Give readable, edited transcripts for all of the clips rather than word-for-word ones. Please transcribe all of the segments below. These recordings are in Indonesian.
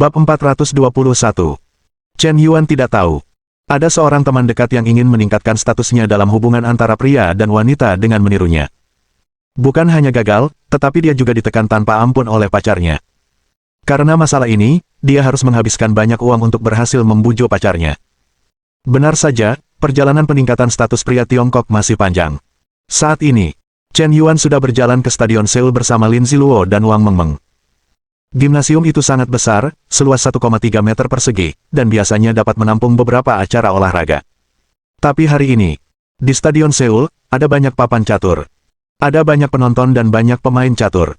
Bab 421. Chen Yuan tidak tahu. Ada seorang teman dekat yang ingin meningkatkan statusnya dalam hubungan antara pria dan wanita dengan menirunya. Bukan hanya gagal, tetapi dia juga ditekan tanpa ampun oleh pacarnya. Karena masalah ini, dia harus menghabiskan banyak uang untuk berhasil membujuk pacarnya. Benar saja, perjalanan peningkatan status pria Tiongkok masih panjang. Saat ini, Chen Yuan sudah berjalan ke Stadion Seoul bersama Lin Ziluo dan Wang Mengmeng. Gimnasium itu sangat besar, seluas 1,3 meter persegi, dan biasanya dapat menampung beberapa acara olahraga. Tapi hari ini, di Stadion Seoul, ada banyak papan catur. Ada banyak penonton dan banyak pemain catur.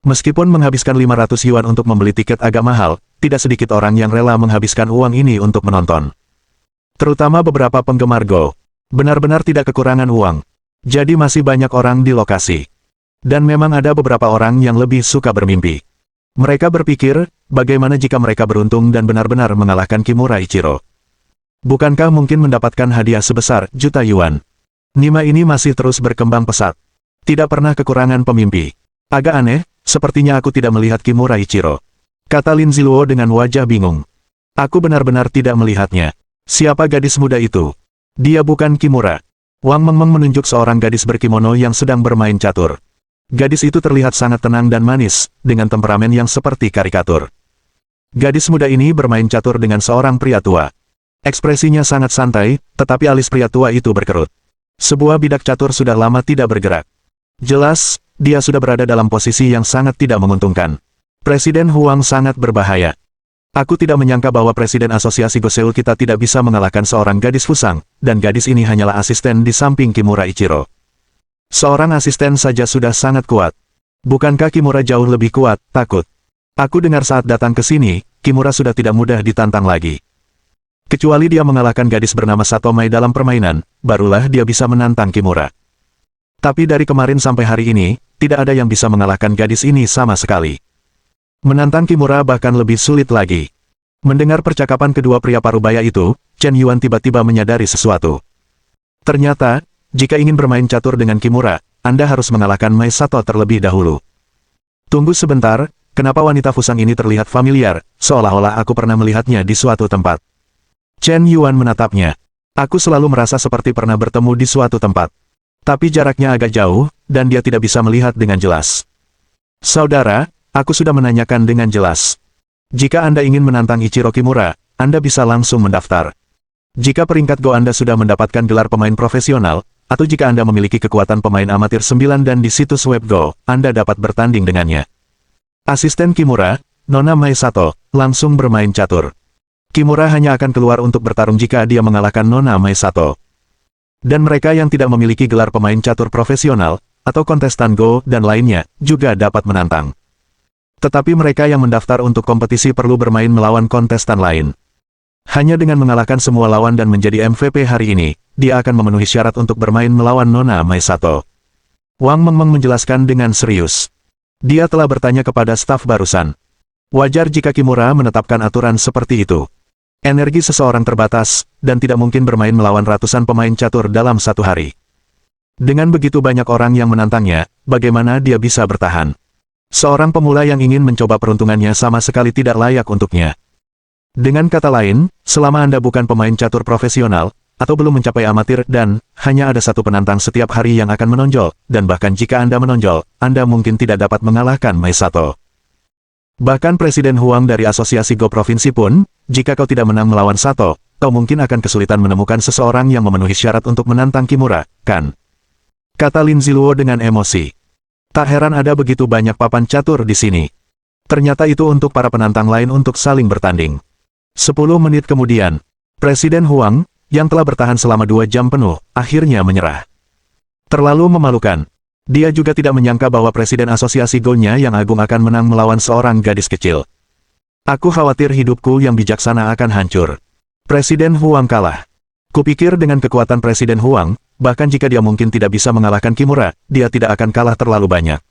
Meskipun menghabiskan 500 yuan untuk membeli tiket agak mahal, tidak sedikit orang yang rela menghabiskan uang ini untuk menonton. Terutama beberapa penggemar Go. Benar-benar tidak kekurangan uang. Jadi masih banyak orang di lokasi. Dan memang ada beberapa orang yang lebih suka bermimpi. Mereka berpikir, bagaimana jika mereka beruntung dan benar-benar mengalahkan Kimura Ichiro. Bukankah mungkin mendapatkan hadiah sebesar juta yuan? Nima ini masih terus berkembang pesat. Tidak pernah kekurangan pemimpi. Agak aneh, sepertinya aku tidak melihat Kimura Ichiro. Kata Lin Ziluo dengan wajah bingung. Aku benar-benar tidak melihatnya. Siapa gadis muda itu? Dia bukan Kimura. Wang Mengmeng menunjuk seorang gadis berkimono yang sedang bermain catur. Gadis itu terlihat sangat tenang dan manis, dengan temperamen yang seperti karikatur. Gadis muda ini bermain catur dengan seorang pria tua. Ekspresinya sangat santai, tetapi alis pria tua itu berkerut. Sebuah bidak catur sudah lama tidak bergerak. Jelas, dia sudah berada dalam posisi yang sangat tidak menguntungkan. Presiden Huang sangat berbahaya. Aku tidak menyangka bahwa Presiden Asosiasi Go Seoul kita tidak bisa mengalahkan seorang gadis Fusang, dan gadis ini hanyalah asisten di samping Kimura Ichiro. Seorang asisten saja sudah sangat kuat. Bukankah Kimura jauh lebih kuat? Takut. Aku dengar saat datang ke sini, Kimura sudah tidak mudah ditantang lagi. Kecuali dia mengalahkan gadis bernama Satomai dalam permainan, barulah dia bisa menantang Kimura. Tapi dari kemarin sampai hari ini, tidak ada yang bisa mengalahkan gadis ini sama sekali. Menantang Kimura bahkan lebih sulit lagi. Mendengar percakapan kedua pria parubaya itu, Chen Yuan tiba-tiba menyadari sesuatu. Ternyata, jika ingin bermain catur dengan Kimura, Anda harus mengalahkan Mai Sato terlebih dahulu. Tunggu sebentar, kenapa wanita Fusang ini terlihat familiar, seolah-olah aku pernah melihatnya di suatu tempat. Chen Yuan menatapnya. Aku selalu merasa seperti pernah bertemu di suatu tempat. Tapi jaraknya agak jauh, dan dia tidak bisa melihat dengan jelas. Saudara, aku sudah menanyakan dengan jelas. Jika Anda ingin menantang Ichiro Kimura, Anda bisa langsung mendaftar. Jika peringkat Go Anda sudah mendapatkan gelar pemain profesional, atau jika Anda memiliki kekuatan pemain amatir 9 dan di situs web Go, Anda dapat bertanding dengannya. Asisten Kimura, Nona Mai Sato, langsung bermain catur. Kimura hanya akan keluar untuk bertarung jika dia mengalahkan Nona Mai Sato. Dan mereka yang tidak memiliki gelar pemain catur profesional, atau kontestan Go dan lainnya, juga dapat menantang. Tetapi mereka yang mendaftar untuk kompetisi perlu bermain melawan kontestan lain. Hanya dengan mengalahkan semua lawan dan menjadi MVP hari ini, dia akan memenuhi syarat untuk bermain melawan Nona Mai Sato. Wang Mengmeng menjelaskan dengan serius. Dia telah bertanya kepada staf barusan. Wajar jika Kimura menetapkan aturan seperti itu. Energi seseorang terbatas, dan tidak mungkin bermain melawan ratusan pemain catur dalam satu hari. Dengan begitu banyak orang yang menantangnya, bagaimana dia bisa bertahan? Seorang pemula yang ingin mencoba peruntungannya sama sekali tidak layak untuknya. Dengan kata lain, selama Anda bukan pemain catur profesional, atau belum mencapai amatir dan hanya ada satu penantang setiap hari yang akan menonjol, dan bahkan jika Anda menonjol, Anda mungkin tidak dapat mengalahkan Mai Sato. Bahkan Presiden Huang dari Asosiasi Go Provinsi pun, jika kau tidak menang melawan Sato, kau mungkin akan kesulitan menemukan seseorang yang memenuhi syarat untuk menantang Kimura, kan? Kata Lin Ziluo dengan emosi. Tak heran ada begitu banyak papan catur di sini. Ternyata itu untuk para penantang lain untuk saling bertanding. 10 menit kemudian, Presiden Huang, yang telah bertahan selama 2 jam penuh, akhirnya menyerah. Terlalu memalukan. Dia juga tidak menyangka bahwa Presiden Asosiasi Go-nya yang agung akan menang melawan seorang gadis kecil. Aku khawatir hidupku yang bijaksana akan hancur. Presiden Huang kalah. Kupikir dengan kekuatan Presiden Huang, bahkan jika dia mungkin tidak bisa mengalahkan Kimura, dia tidak akan kalah terlalu banyak.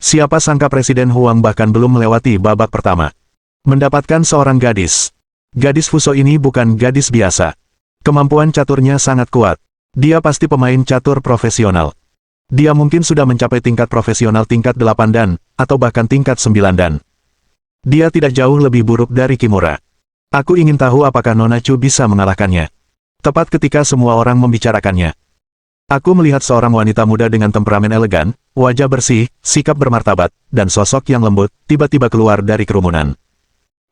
Siapa sangka Presiden Huang bahkan belum melewati babak pertama. Mendapatkan seorang gadis. Gadis Fuso ini bukan gadis biasa. Kemampuan caturnya sangat kuat. Dia pasti pemain catur profesional. Dia mungkin sudah mencapai tingkat profesional tingkat 8 dan, atau bahkan tingkat 9 dan. Dia tidak jauh lebih buruk dari Kimura. Aku ingin tahu apakah Nona Chu bisa mengalahkannya. Tepat ketika semua orang membicarakannya, aku melihat seorang wanita muda dengan temperamen elegan, wajah bersih, sikap bermartabat, dan sosok yang lembut, tiba-tiba keluar dari kerumunan.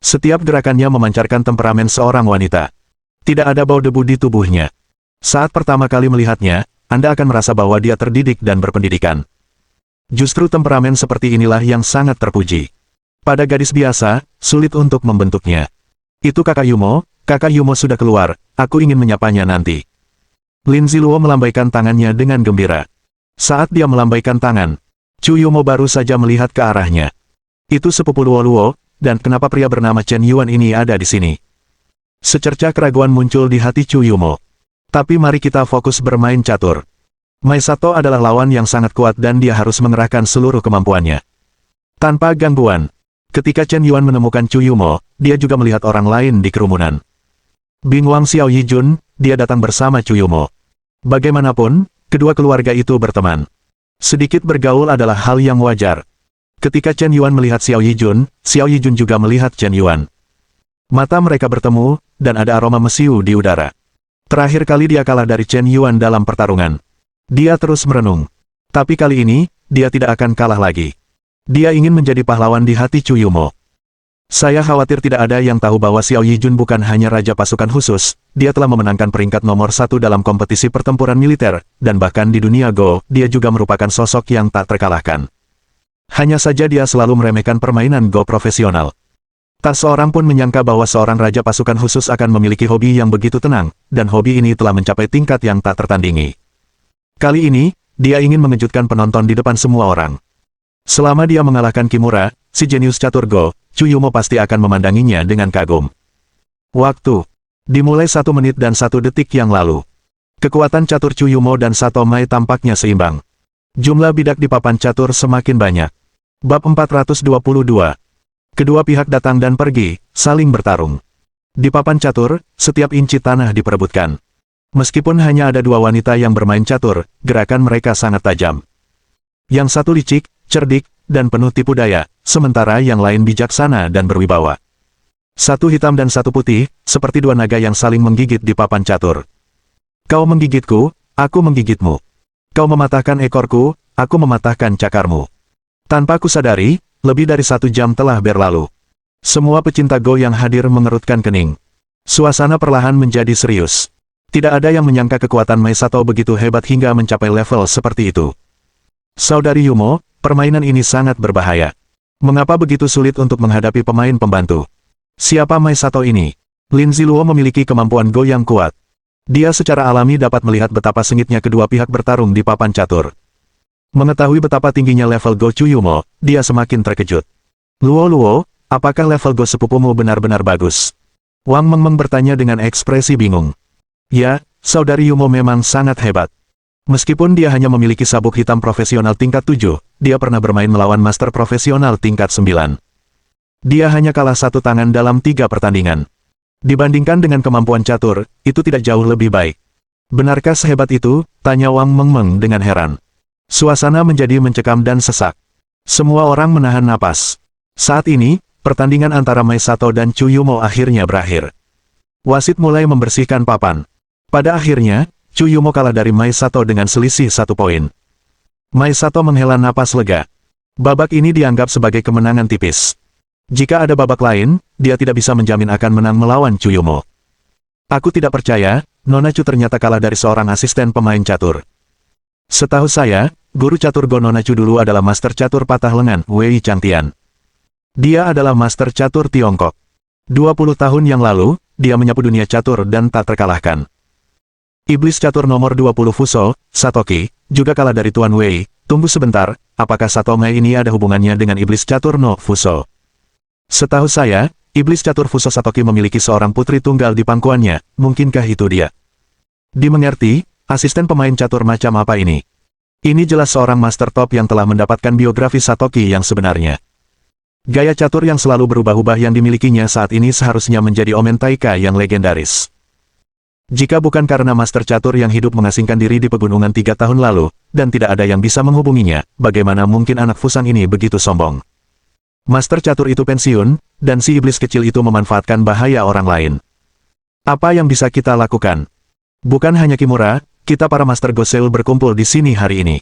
Setiap gerakannya memancarkan temperamen seorang wanita. Tidak ada bau debu di tubuhnya. Saat pertama kali melihatnya, Anda akan merasa bahwa dia terdidik dan berpendidikan. Justru temperamen seperti inilah yang sangat terpuji. Pada gadis biasa, sulit untuk membentuknya. Itu Kakak Yumo sudah keluar, aku ingin menyapanya nanti. Lin Ziluo melambaikan tangannya dengan gembira. Saat dia melambaikan tangan, Chu Yumo baru saja melihat ke arahnya. Itu sepupu Luo, dan kenapa pria bernama Chen Yuan ini ada di sini? Secerca keraguan muncul di hati Chu Yumo. Tapi mari kita fokus bermain catur. Mai Sato adalah lawan yang sangat kuat dan dia harus mengerahkan seluruh kemampuannya. Tanpa gangguan, ketika Chen Yuan menemukan Chu Yumo, dia juga melihat orang lain di kerumunan. Bing Wang Xiao Yijun, dia datang bersama Chu Yumo. Bagaimanapun, kedua keluarga itu berteman. Sedikit bergaul adalah hal yang wajar. Ketika Chen Yuan melihat Xiao Yijun juga melihat Chen Yuan. Mata mereka bertemu, dan ada aroma mesiu di udara. Terakhir kali dia kalah dari Chen Yuan dalam pertarungan. Dia terus merenung. Tapi kali ini, dia tidak akan kalah lagi. Dia ingin menjadi pahlawan di hati Chu Yumo. Saya khawatir tidak ada yang tahu bahwa Xiao Yijun bukan hanya raja pasukan khusus, dia telah memenangkan peringkat nomor 1 dalam kompetisi pertempuran militer, dan bahkan di dunia Go, dia juga merupakan sosok yang tak terkalahkan. Hanya saja dia selalu meremehkan permainan Go profesional. Tak seorang pun menyangka bahwa seorang raja pasukan khusus akan memiliki hobi yang begitu tenang, dan hobi ini telah mencapai tingkat yang tak tertandingi. Kali ini, dia ingin mengejutkan penonton di depan semua orang. Selama dia mengalahkan Kimura, si jenius catur Go, Chu Yumo pasti akan memandanginya dengan kagum. Waktu dimulai 1 menit dan 1 detik yang lalu. Kekuatan catur Chu Yumo dan Sato Mai tampaknya seimbang. Jumlah bidak di papan catur semakin banyak. Bab 422. Kedua pihak datang dan pergi, saling bertarung. Di papan catur, setiap inci tanah diperebutkan. Meskipun hanya ada 2 wanita yang bermain catur, gerakan mereka sangat tajam. Yang satu licik, cerdik, dan penuh tipu daya, sementara yang lain bijaksana dan berwibawa. Satu hitam dan satu putih, seperti 2 naga yang saling menggigit di papan catur. Kau menggigitku, aku menggigitmu. Kau mematahkan ekorku, aku mematahkan cakarmu. Tanpa kusadari, lebih dari 1 jam telah berlalu. Semua pecinta Go yang hadir mengerutkan kening. Suasana perlahan menjadi serius. Tidak ada yang menyangka kekuatan Mai Sato begitu hebat hingga mencapai level seperti itu. Saudari Yumo, permainan ini sangat berbahaya. Mengapa begitu sulit untuk menghadapi pemain pembantu? Siapa Mai Sato ini? Lin Ziluo memiliki kemampuan Go yang kuat. Dia secara alami dapat melihat betapa sengitnya kedua pihak bertarung di papan catur. Mengetahui betapa tingginya level Go Chu Yumo, dia semakin terkejut. Luo, apakah level Go sepupumu benar-benar bagus? Wang Mengmeng bertanya dengan ekspresi bingung. Ya, saudari Yumo memang sangat hebat. Meskipun dia hanya memiliki sabuk hitam profesional tingkat 7, dia pernah bermain melawan master profesional tingkat 9. Dia hanya kalah 1 tangan dalam 3 pertandingan. Dibandingkan dengan kemampuan catur, itu tidak jauh lebih baik. Benarkah sehebat itu? Tanya Wang Mengmeng dengan heran. Suasana menjadi mencekam dan sesak. Semua orang menahan napas. Saat ini, pertandingan antara Mai Sato dan Chu Yumo akhirnya berakhir. Wasit mulai membersihkan papan. Pada akhirnya, Chu Yumo kalah dari Mai Sato dengan selisih 1 poin. Mai Sato menghela napas lega. Babak ini dianggap sebagai kemenangan tipis. Jika ada babak lain, dia tidak bisa menjamin akan menang melawan Chu Yumo. Aku tidak percaya, Nona Chu ternyata kalah dari seorang asisten pemain catur. Setahu saya, guru catur Go Nona Chu dulu adalah master catur patah lengan, Wei Changtian. Dia adalah master catur Tiongkok. 20 tahun yang lalu, dia menyapu dunia catur dan tak terkalahkan. Iblis catur nomor 20 Fuso, Satoki, juga kalah dari Tuan Wei. Tunggu sebentar, apakah Sato Mai ini ada hubungannya dengan iblis catur no Fuso? Setahu saya, iblis catur Fuso Satoki memiliki seorang putri tunggal di pangkuannya, mungkinkah itu dia? Dimengerti, asisten pemain catur macam apa ini? Ini jelas seorang master top yang telah mendapatkan biografi Satoki yang sebenarnya. Gaya catur yang selalu berubah-ubah yang dimilikinya saat ini seharusnya menjadi Omen Taika yang legendaris. Jika bukan karena master catur yang hidup mengasingkan diri di pegunungan 3 tahun lalu, dan tidak ada yang bisa menghubunginya, bagaimana mungkin anak Fusan ini begitu sombong? Master catur itu pensiun, dan si iblis kecil itu memanfaatkan bahaya orang lain. Apa yang bisa kita lakukan? Bukan hanya Kimura, kita para Master Go Seoul berkumpul di sini hari ini.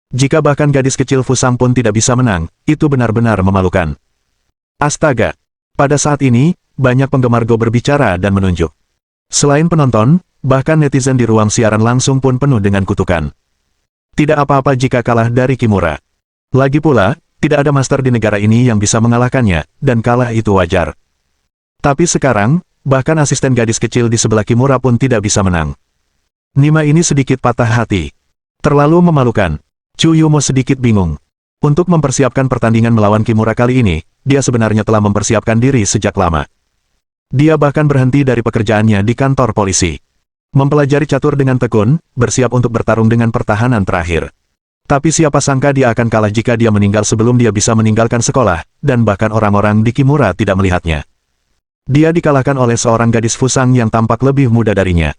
Jika bahkan gadis kecil Fusang pun tidak bisa menang, itu benar-benar memalukan. Astaga! Pada saat ini, banyak penggemar Go berbicara dan menunjuk. Selain penonton, bahkan netizen di ruang siaran langsung pun penuh dengan kutukan. Tidak apa-apa jika kalah dari Kimura. Lagi pula, tidak ada master di negara ini yang bisa mengalahkannya, dan kalah itu wajar. Tapi sekarang, bahkan asisten gadis kecil di sebelah Kimura pun tidak bisa menang. Nima ini sedikit patah hati. Terlalu memalukan. Chu Yumo sedikit bingung. Untuk mempersiapkan pertandingan melawan Kimura kali ini, dia sebenarnya telah mempersiapkan diri sejak lama. Dia bahkan berhenti dari pekerjaannya di kantor polisi. Mempelajari catur dengan tekun, bersiap untuk bertarung dengan pertahanan terakhir. Tapi siapa sangka dia akan kalah jika dia meninggal sebelum dia bisa meninggalkan sekolah, dan bahkan orang-orang di Kimura tidak melihatnya. Dia dikalahkan oleh seorang gadis Fusang yang tampak lebih muda darinya.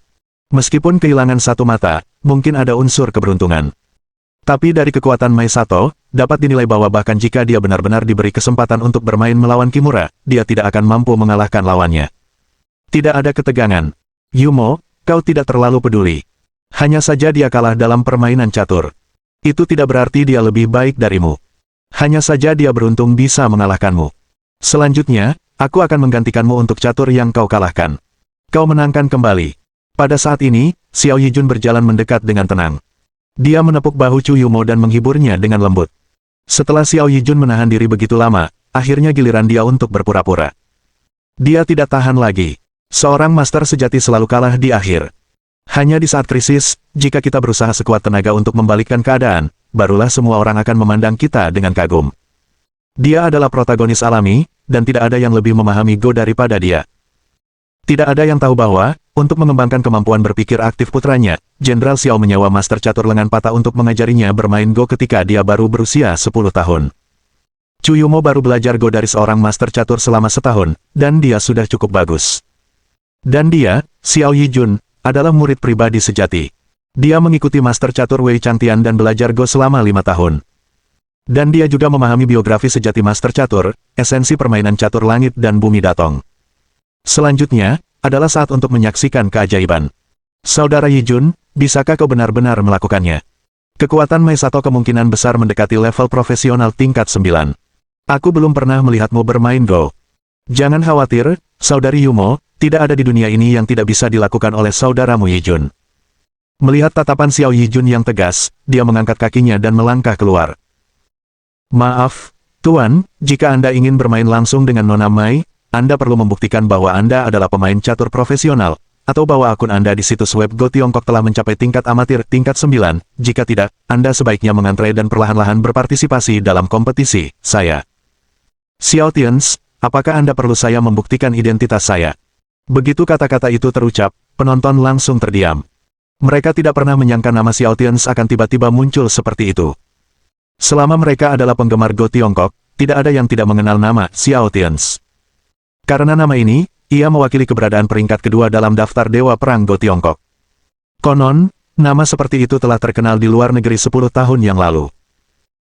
Meskipun kehilangan satu mata, mungkin ada unsur keberuntungan. Tapi dari kekuatan Maisato, dapat dinilai bahwa bahkan jika dia benar-benar diberi kesempatan untuk bermain melawan Kimura, dia tidak akan mampu mengalahkan lawannya. Tidak ada ketegangan. Yumo, kau tidak terlalu peduli. Hanya saja dia kalah dalam permainan catur. Itu tidak berarti dia lebih baik darimu. Hanya saja dia beruntung bisa mengalahkanmu. Selanjutnya, aku akan menggantikanmu untuk catur yang kau kalahkan. Kau menangkan kembali. Pada saat ini, Xiao Yijun berjalan mendekat dengan tenang. Dia menepuk bahu Chu Yumo dan menghiburnya dengan lembut. Setelah Xiao Yijun menahan diri begitu lama, akhirnya giliran dia untuk berpura-pura. Dia tidak tahan lagi. Seorang master sejati selalu kalah di akhir. Hanya di saat krisis, jika kita berusaha sekuat tenaga untuk membalikkan keadaan, barulah semua orang akan memandang kita dengan kagum. Dia adalah protagonis alami, dan tidak ada yang lebih memahami Go daripada dia. Tidak ada yang tahu bahwa, untuk mengembangkan kemampuan berpikir aktif putranya, Jenderal Xiao menyewa master catur lengan patah untuk mengajarinya bermain Go ketika dia baru berusia 10 tahun. Chu Yumo baru belajar Go dari seorang master catur selama setahun, dan dia sudah cukup bagus. Dan dia, Xiao Yijun, adalah murid pribadi sejati. Dia mengikuti master catur Wei Changtian dan belajar Go selama 5 tahun. Dan dia juga memahami biografi sejati master catur, esensi permainan catur langit dan bumi datong. Selanjutnya, adalah saat untuk menyaksikan keajaiban. Saudara Yijun, bisakah kau benar-benar melakukannya? Kekuatan Maisato kemungkinan besar mendekati level profesional tingkat 9. Aku belum pernah melihatmu bermain Go. Jangan khawatir, Saudari Yumo, tidak ada di dunia ini yang tidak bisa dilakukan oleh saudaramu Yijun. Melihat tatapan Xiao Yijun yang tegas, dia mengangkat kakinya dan melangkah keluar. Maaf, Tuan, jika Anda ingin bermain langsung dengan Nona Mai, Anda perlu membuktikan bahwa Anda adalah pemain catur profesional, atau bahwa akun Anda di situs web Go Tiongkok telah mencapai tingkat amatir tingkat 9, jika tidak, Anda sebaiknya mengantre dan perlahan-lahan berpartisipasi dalam kompetisi, saya. Xiao Tians, apakah Anda perlu saya membuktikan identitas saya? Begitu kata-kata itu terucap, penonton langsung terdiam. Mereka tidak pernah menyangka nama Xiao Tians akan tiba-tiba muncul seperti itu. Selama mereka adalah penggemar Go Tiongkok, tidak ada yang tidak mengenal nama Xiao Tians. Karena nama ini, ia mewakili keberadaan peringkat kedua dalam daftar Dewa Perang Go Tiongkok. Konon, nama seperti itu telah terkenal di luar negeri 10 tahun yang lalu.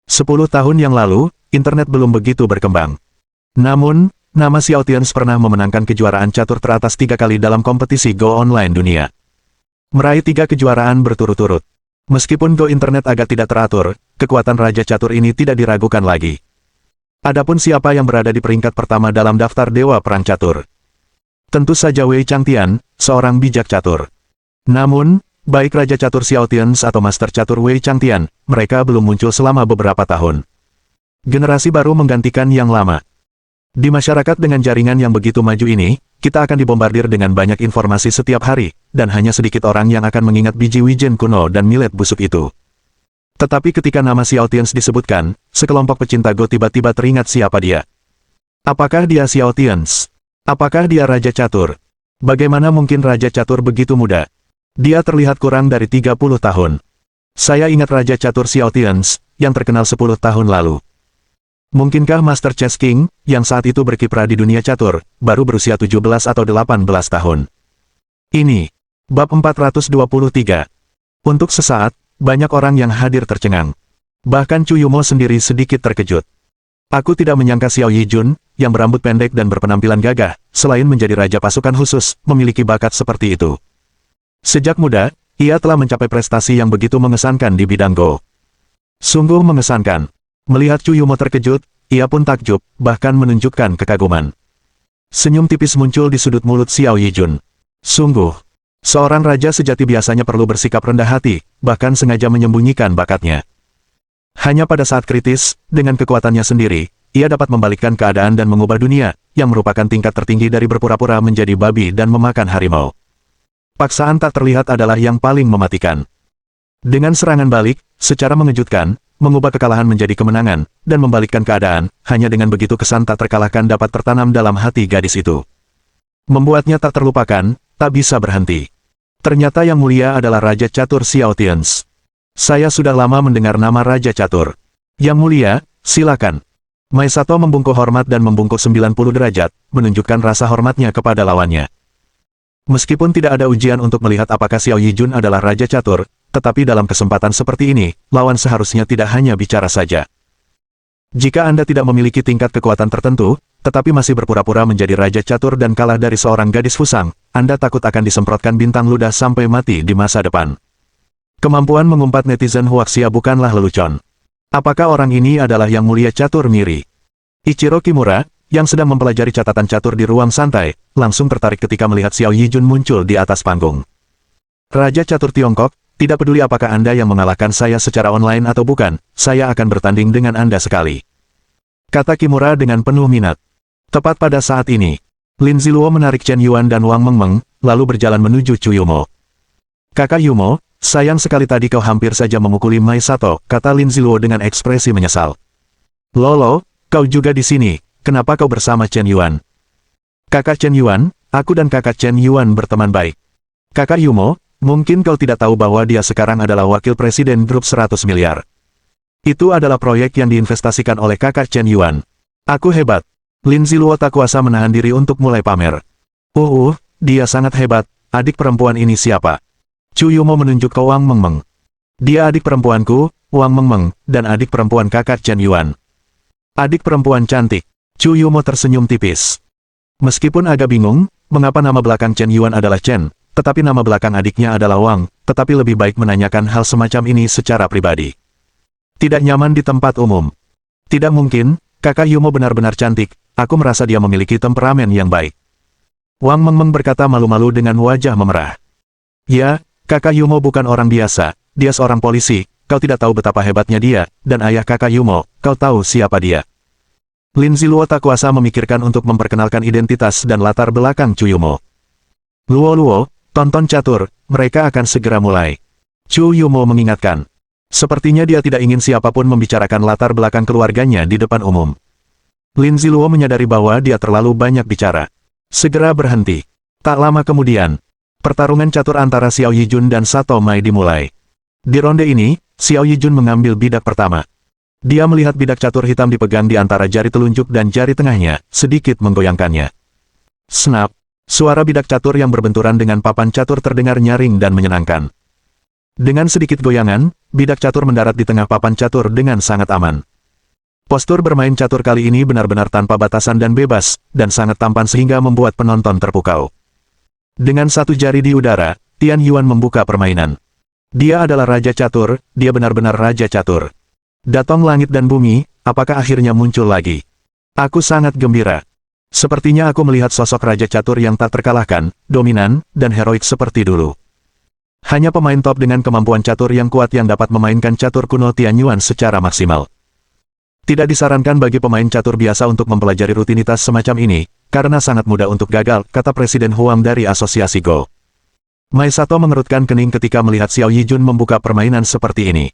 10 tahun yang lalu, internet belum begitu berkembang. Namun, nama Xiao Tians pernah memenangkan kejuaraan catur teratas 3 kali dalam kompetisi Go online dunia. Meraih 3 kejuaraan berturut-turut. Meskipun Go internet agak tidak teratur, kekuatan Raja Catur ini tidak diragukan lagi. Adapun siapa yang berada di peringkat pertama dalam daftar Dewa Perang Catur? Tentu saja Wei Changtian, seorang bijak catur. Namun, baik Raja Catur Xiao Tians atau Master Catur Wei Changtian, mereka belum muncul selama beberapa tahun. Generasi baru menggantikan yang lama. Di masyarakat dengan jaringan yang begitu maju ini, kita akan dibombardir dengan banyak informasi setiap hari, dan hanya sedikit orang yang akan mengingat biji wijen kuno dan millet busuk itu. Tetapi ketika nama Xiao Tians disebutkan, sekelompok pecinta Go tiba-tiba teringat siapa dia. Apakah dia Xiao Tians? Apakah dia Raja Catur? Bagaimana mungkin Raja Catur begitu muda? Dia terlihat kurang dari 30 tahun. Saya ingat Raja Catur Xiao Tians, yang terkenal 10 tahun lalu. Mungkinkah Master Chess King, yang saat itu berkiprah di dunia catur, baru berusia 17 atau 18 tahun? Ini. Bab 423. Untuk sesaat, banyak orang yang hadir tercengang. Bahkan Chu Yumo sendiri sedikit terkejut. Aku tidak menyangka Xiao Yijun, yang berambut pendek dan berpenampilan gagah, selain menjadi raja pasukan khusus, memiliki bakat seperti itu. Sejak muda, ia telah mencapai prestasi yang begitu mengesankan di bidang Go. Sungguh mengesankan. Melihat Chu Yumo terkejut, ia pun takjub, bahkan menunjukkan kekaguman. Senyum tipis muncul di sudut mulut Xiao Yijun. Sungguh, seorang raja sejati biasanya perlu bersikap rendah hati, bahkan sengaja menyembunyikan bakatnya. Hanya pada saat kritis, dengan kekuatannya sendiri, ia dapat membalikkan keadaan dan mengubah dunia, yang merupakan tingkat tertinggi dari berpura-pura menjadi babi dan memakan harimau. Paksaan tak terlihat adalah yang paling mematikan. Dengan serangan balik, secara mengejutkan, mengubah kekalahan menjadi kemenangan, dan membalikkan keadaan, hanya dengan begitu kesan tak terkalahkan dapat tertanam dalam hati gadis itu. Membuatnya tak terlupakan, tak bisa berhenti. Ternyata yang mulia adalah Raja Catur Xiao Tians. Saya sudah lama mendengar nama Raja Catur. Yang mulia, silakan. Maisato membungkuk hormat dan membungkuk 90 derajat, menunjukkan rasa hormatnya kepada lawannya. Meskipun tidak ada ujian untuk melihat apakah Xiao Yijun adalah Raja Catur, tetapi dalam kesempatan seperti ini, lawan seharusnya tidak hanya bicara saja. Jika Anda tidak memiliki tingkat kekuatan tertentu, tetapi masih berpura-pura menjadi Raja Catur dan kalah dari seorang gadis fusang, Anda takut akan disemprotkan bintang ludah sampai mati di masa depan. Kemampuan mengumpat netizen Huaxia bukanlah lelucon. Apakah orang ini adalah Yang Mulia Catur Miri? Ichiro Kimura, yang sedang mempelajari catatan catur di ruang santai, langsung tertarik ketika melihat Xiao Yijun muncul di atas panggung. Raja Catur Tiongkok, tidak peduli apakah Anda yang mengalahkan saya secara online atau bukan, saya akan bertanding dengan Anda sekali. Kata Kimura dengan penuh minat. Tepat pada saat ini, Lin Ziluo menarik Chen Yuan dan Wang Mengmeng, lalu berjalan menuju Chu Yumo. Kakak Yumo, sayang sekali tadi kau hampir saja memukuli Maisato, kata Lin Ziluo dengan ekspresi menyesal. Lolo, kau juga di sini, kenapa kau bersama Chen Yuan? Kakak Chen Yuan, aku dan kakak Chen Yuan berteman baik. Kakak Yumo, mungkin kau tidak tahu bahwa dia sekarang adalah wakil presiden grup 100 miliar. Itu adalah proyek yang diinvestasikan oleh kakak Chen Yuan. Aku hebat. Lin Ziluo tak kuasa menahan diri untuk mulai pamer. Dia sangat hebat. Adik perempuan ini siapa? Chu Yumo menunjuk ke Wang Mengmeng. Dia adik perempuanku, Wang Mengmeng, dan adik perempuan kakak Chen Yuan. Adik perempuan cantik. Chu Yumo tersenyum tipis. Meskipun agak bingung, mengapa nama belakang Chen Yuan adalah Chen, tetapi nama belakang adiknya adalah Wang, tetapi lebih baik menanyakan hal semacam ini secara pribadi. Tidak nyaman di tempat umum. Tidak mungkin, kakak Yumo benar-benar cantik, aku merasa dia memiliki temperamen yang baik. Wang Mengmeng berkata malu-malu dengan wajah memerah. Ya, kakak Yumo bukan orang biasa, dia seorang polisi, kau tidak tahu betapa hebatnya dia, dan ayah kakak Yumo, kau tahu siapa dia. Lin Ziluo tak kuasa memikirkan untuk memperkenalkan identitas dan latar belakang Chu Yumo. Luo, tonton catur, mereka akan segera mulai. Chu Yumo mengingatkan. Sepertinya dia tidak ingin siapapun membicarakan latar belakang keluarganya di depan umum. Lin Ziluo menyadari bahwa dia terlalu banyak bicara. Segera berhenti. Tak lama kemudian, pertarungan catur antara Xiao Yijun dan Sato Mai dimulai. Di ronde ini, Xiao Yijun mengambil bidak pertama. Dia melihat bidak catur hitam dipegang di antara jari telunjuk dan jari tengahnya, sedikit menggoyangkannya. Snap! Suara bidak catur yang berbenturan dengan papan catur terdengar nyaring dan menyenangkan. Dengan sedikit goyangan, bidak catur mendarat di tengah papan catur dengan sangat aman. Postur bermain catur kali ini benar-benar tanpa batasan dan bebas, dan sangat tampan sehingga membuat penonton terpukau. Dengan satu jari di udara, Tian Yuan membuka permainan. Dia adalah Raja Catur, dia benar-benar Raja Catur. Datang langit dan bumi, apakah akhirnya muncul lagi? Aku sangat gembira. Sepertinya aku melihat sosok Raja Catur yang tak terkalahkan, dominan, dan heroik seperti dulu. Hanya pemain top dengan kemampuan catur yang kuat yang dapat memainkan catur kuno Tian Yuan secara maksimal. Tidak disarankan bagi pemain catur biasa untuk mempelajari rutinitas semacam ini, karena sangat mudah untuk gagal, kata Presiden Huang dari Asosiasi Go. Maisato mengerutkan kening ketika melihat Xiao Yijun membuka permainan seperti ini.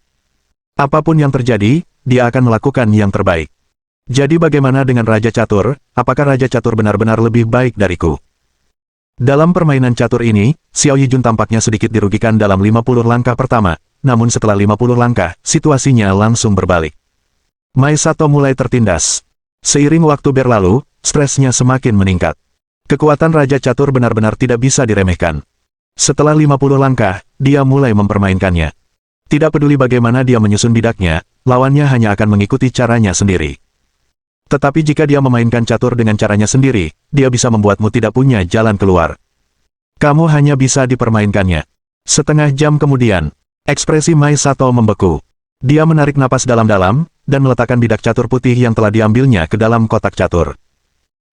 Apapun yang terjadi, dia akan melakukan yang terbaik. Jadi bagaimana dengan Raja Catur, apakah Raja Catur benar-benar lebih baik dariku? Dalam permainan catur ini, Xiao Yijun tampaknya sedikit dirugikan dalam 50 langkah pertama, namun setelah 50 langkah, situasinya langsung berbalik. Maisato mulai tertindas. Seiring waktu berlalu, stresnya semakin meningkat. Kekuatan Raja Catur benar-benar tidak bisa diremehkan. Setelah 50 langkah, dia mulai mempermainkannya. Tidak peduli bagaimana dia menyusun bidaknya, lawannya hanya akan mengikuti caranya sendiri. Tetapi jika dia memainkan catur dengan caranya sendiri, dia bisa membuatmu tidak punya jalan keluar. Kamu hanya bisa dipermainkannya. Setengah jam kemudian, ekspresi Mai Sato membeku. Dia menarik napas dalam-dalam, dan meletakkan bidak catur putih yang telah diambilnya ke dalam kotak catur.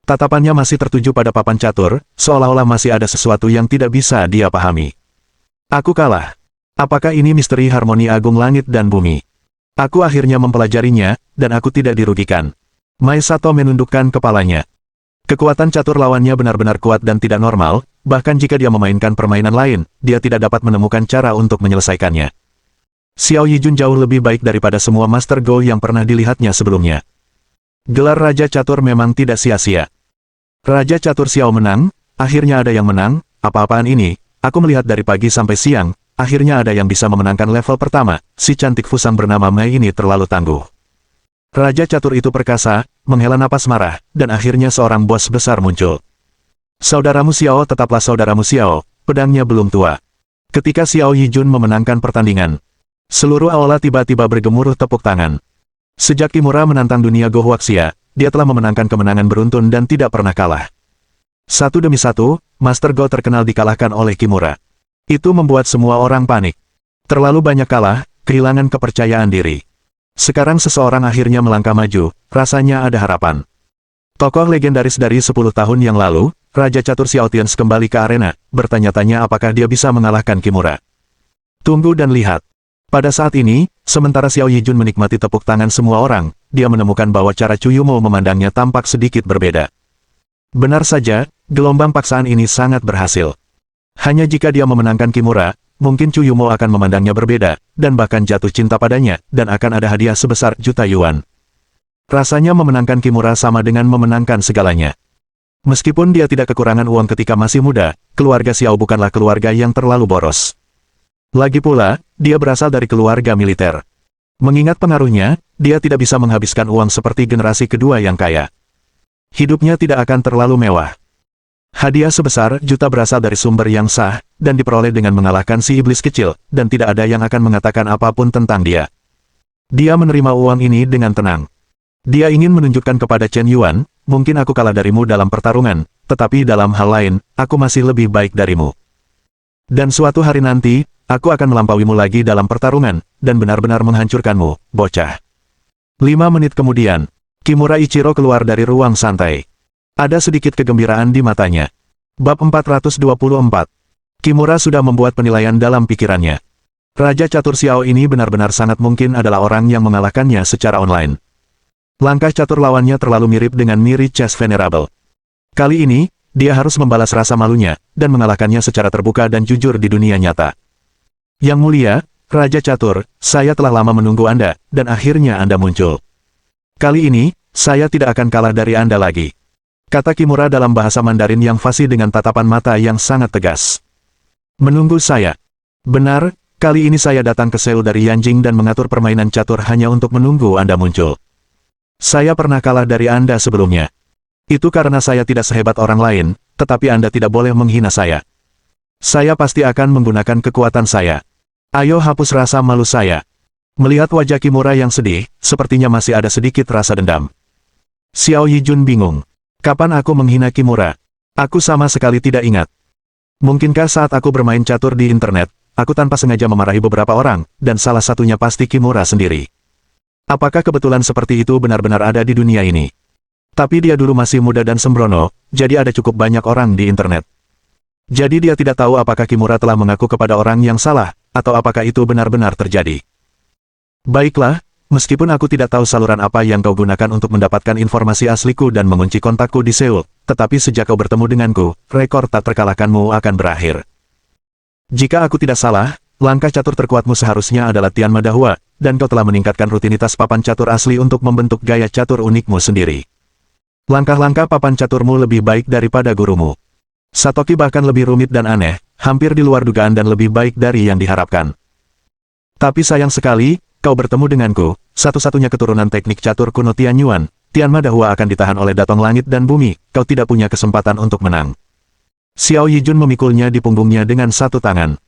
Tatapannya masih tertuju pada papan catur, seolah-olah masih ada sesuatu yang tidak bisa dia pahami. Aku kalah. Apakah ini misteri harmoni agung langit dan bumi? Aku akhirnya mempelajarinya, dan aku tidak dirugikan. Mai Sato menundukkan kepalanya. Kekuatan catur lawannya benar-benar kuat dan tidak normal, bahkan jika dia memainkan permainan lain, dia tidak dapat menemukan cara untuk menyelesaikannya. Xiao Yijun jauh lebih baik daripada semua Master Go yang pernah dilihatnya sebelumnya. Gelar Raja Catur memang tidak sia-sia. Raja Catur Xiao menang, akhirnya ada yang menang, apa-apaan ini, aku melihat dari pagi sampai siang, akhirnya ada yang bisa memenangkan level pertama, si cantik Fusang bernama Mei ini terlalu tangguh. Raja Catur itu perkasa, menghela napas marah, dan akhirnya seorang bos besar muncul. Saudaramu Xiao tetaplah saudaramu Xiao, pedangnya belum tua. Ketika Xiao Yijun memenangkan pertandingan, seluruh aula tiba-tiba bergemuruh tepuk tangan. Sejak Kimura menantang dunia Go Huaxia, dia telah memenangkan kemenangan beruntun dan tidak pernah kalah. Satu demi satu, Master Go terkenal dikalahkan oleh Kimura. Itu membuat semua orang panik. Terlalu banyak kalah, kehilangan kepercayaan diri. Sekarang seseorang akhirnya melangkah maju, rasanya ada harapan. Tokoh legendaris dari 10 tahun yang lalu, Raja Catur Xiao Tians kembali ke arena, bertanya-tanya apakah dia bisa mengalahkan Kimura. Tunggu dan lihat. Pada saat ini, sementara Xiao Yijun menikmati tepuk tangan semua orang, dia menemukan bahwa cara Chuyumo memandangnya tampak sedikit berbeda. Benar saja, gelombang paksaan ini sangat berhasil. Hanya jika dia memenangkan Kimura, mungkin Chuyumo akan memandangnya berbeda, dan bahkan jatuh cinta padanya, dan akan ada hadiah sebesar juta yuan. Rasanya memenangkan Kimura sama dengan memenangkan segalanya. Meskipun dia tidak kekurangan uang ketika masih muda, keluarga Xiao bukanlah keluarga yang terlalu boros. Lagi pula, dia berasal dari keluarga militer. Mengingat pengaruhnya, dia tidak bisa menghabiskan uang seperti generasi kedua yang kaya. Hidupnya tidak akan terlalu mewah. Hadiah sebesar juta berasal dari sumber yang sah, dan diperoleh dengan mengalahkan si iblis kecil, dan tidak ada yang akan mengatakan apapun tentang dia. Dia menerima uang ini dengan tenang. Dia ingin menunjukkan kepada Chen Yuan, mungkin aku kalah darimu dalam pertarungan, tetapi dalam hal lain, aku masih lebih baik darimu. Dan suatu hari nanti, aku akan melampauimu lagi dalam pertarungan, dan benar-benar menghancurkanmu, bocah. 5 menit kemudian, Kimura Ichiro keluar dari ruang santai. Ada sedikit kegembiraan di matanya. Bab 424. Kimura sudah membuat penilaian dalam pikirannya. Raja Catur Xiao ini benar-benar sangat mungkin adalah orang yang mengalahkannya secara online. Langkah catur lawannya terlalu mirip dengan Miri Chess Venerable. Kali ini, dia harus membalas rasa malunya, dan mengalahkannya secara terbuka dan jujur di dunia nyata. Yang mulia, Raja Catur, saya telah lama menunggu Anda, dan akhirnya Anda muncul. Kali ini, saya tidak akan kalah dari Anda lagi. Kata Kimura dalam bahasa Mandarin yang fasih dengan tatapan mata yang sangat tegas. Menunggu saya. Benar, kali ini saya datang ke Seoul dari Yanjing dan mengatur permainan catur hanya untuk menunggu Anda muncul. Saya pernah kalah dari Anda sebelumnya. Itu karena saya tidak sehebat orang lain, tetapi Anda tidak boleh menghina saya. Saya pasti akan menggunakan kekuatan saya. Ayo hapus rasa malu saya. Melihat wajah Kimura yang sedih, sepertinya masih ada sedikit rasa dendam. Xiao Yijun bingung. Kapan aku menghina Kimura? Aku sama sekali tidak ingat. Mungkinkah saat aku bermain catur di internet, aku tanpa sengaja memarahi beberapa orang, dan salah satunya pasti Kimura sendiri. Apakah kebetulan seperti itu benar-benar ada di dunia ini? Tapi dia dulu masih muda dan sembrono, jadi ada cukup banyak orang di internet. Jadi dia tidak tahu apakah Kimura telah mengaku kepada orang yang salah, atau apakah itu benar-benar terjadi. Baiklah, meskipun aku tidak tahu saluran apa yang kau gunakan untuk mendapatkan informasi asliku dan mengunci kontakku di Seoul, tetapi sejak kau bertemu denganku, rekor tak terkalahkanmu akan berakhir. Jika aku tidak salah, langkah catur terkuatmu seharusnya adalah Tian Madahua, dan kau telah meningkatkan rutinitas papan catur asli untuk membentuk gaya catur unikmu sendiri. Langkah-langkah papan caturmu lebih baik daripada gurumu. Satoki bahkan lebih rumit dan aneh, hampir di luar dugaan dan lebih baik dari yang diharapkan. Tapi sayang sekali, kau bertemu denganku, satu-satunya keturunan teknik catur kuno Tian Yuan, Tian Madahua akan ditahan oleh Datong Langit dan Bumi, kau tidak punya kesempatan untuk menang. Xiao Yijun memikulnya di punggungnya dengan satu tangan.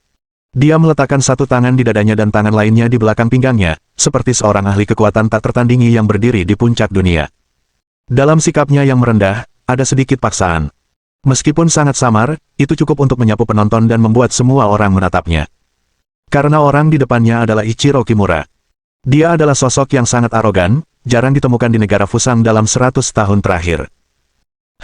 Dia meletakkan satu tangan di dadanya dan tangan lainnya di belakang pinggangnya, seperti seorang ahli kekuatan tak tertandingi yang berdiri di puncak dunia. Dalam sikapnya yang merendah, ada sedikit paksaan. Meskipun sangat samar, itu cukup untuk menyapu penonton dan membuat semua orang menatapnya. Karena orang di depannya adalah Ichiro Kimura. Dia adalah sosok yang sangat arogan, jarang ditemukan di negara Fusang dalam 100 tahun terakhir.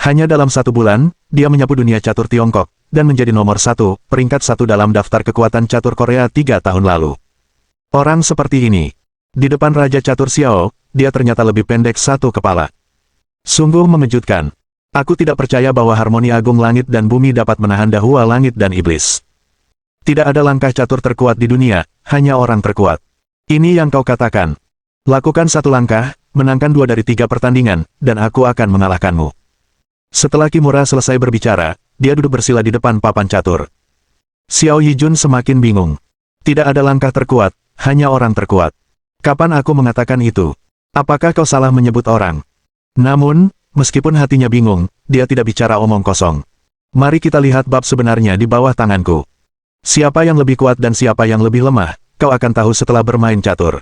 Hanya dalam 1 bulan, dia menyapu dunia catur Tiongkok, dan menjadi nomor 1, peringkat 1 dalam daftar kekuatan catur Korea 3 tahun lalu. Orang seperti ini. Di depan Raja Catur Xiao, dia ternyata lebih pendek 1 kepala. Sungguh mengejutkan. Aku tidak percaya bahwa harmoni agung langit dan bumi dapat menahan dahua langit dan iblis. Tidak ada langkah catur terkuat di dunia, hanya orang terkuat. Ini yang kau katakan. Lakukan 1 langkah, menangkan 2 dari 3 pertandingan, dan aku akan mengalahkanmu. Setelah Kimura selesai berbicara, dia duduk bersila di depan papan catur. Xiao Yijun semakin bingung. Tidak ada langkah terkuat, hanya orang terkuat. Kapan aku mengatakan itu? Apakah kau salah menyebut orang? Namun, meskipun hatinya bingung, dia tidak bicara omong kosong. Mari kita lihat bab sebenarnya di bawah tanganku. Siapa yang lebih kuat dan siapa yang lebih lemah, kau akan tahu setelah bermain catur.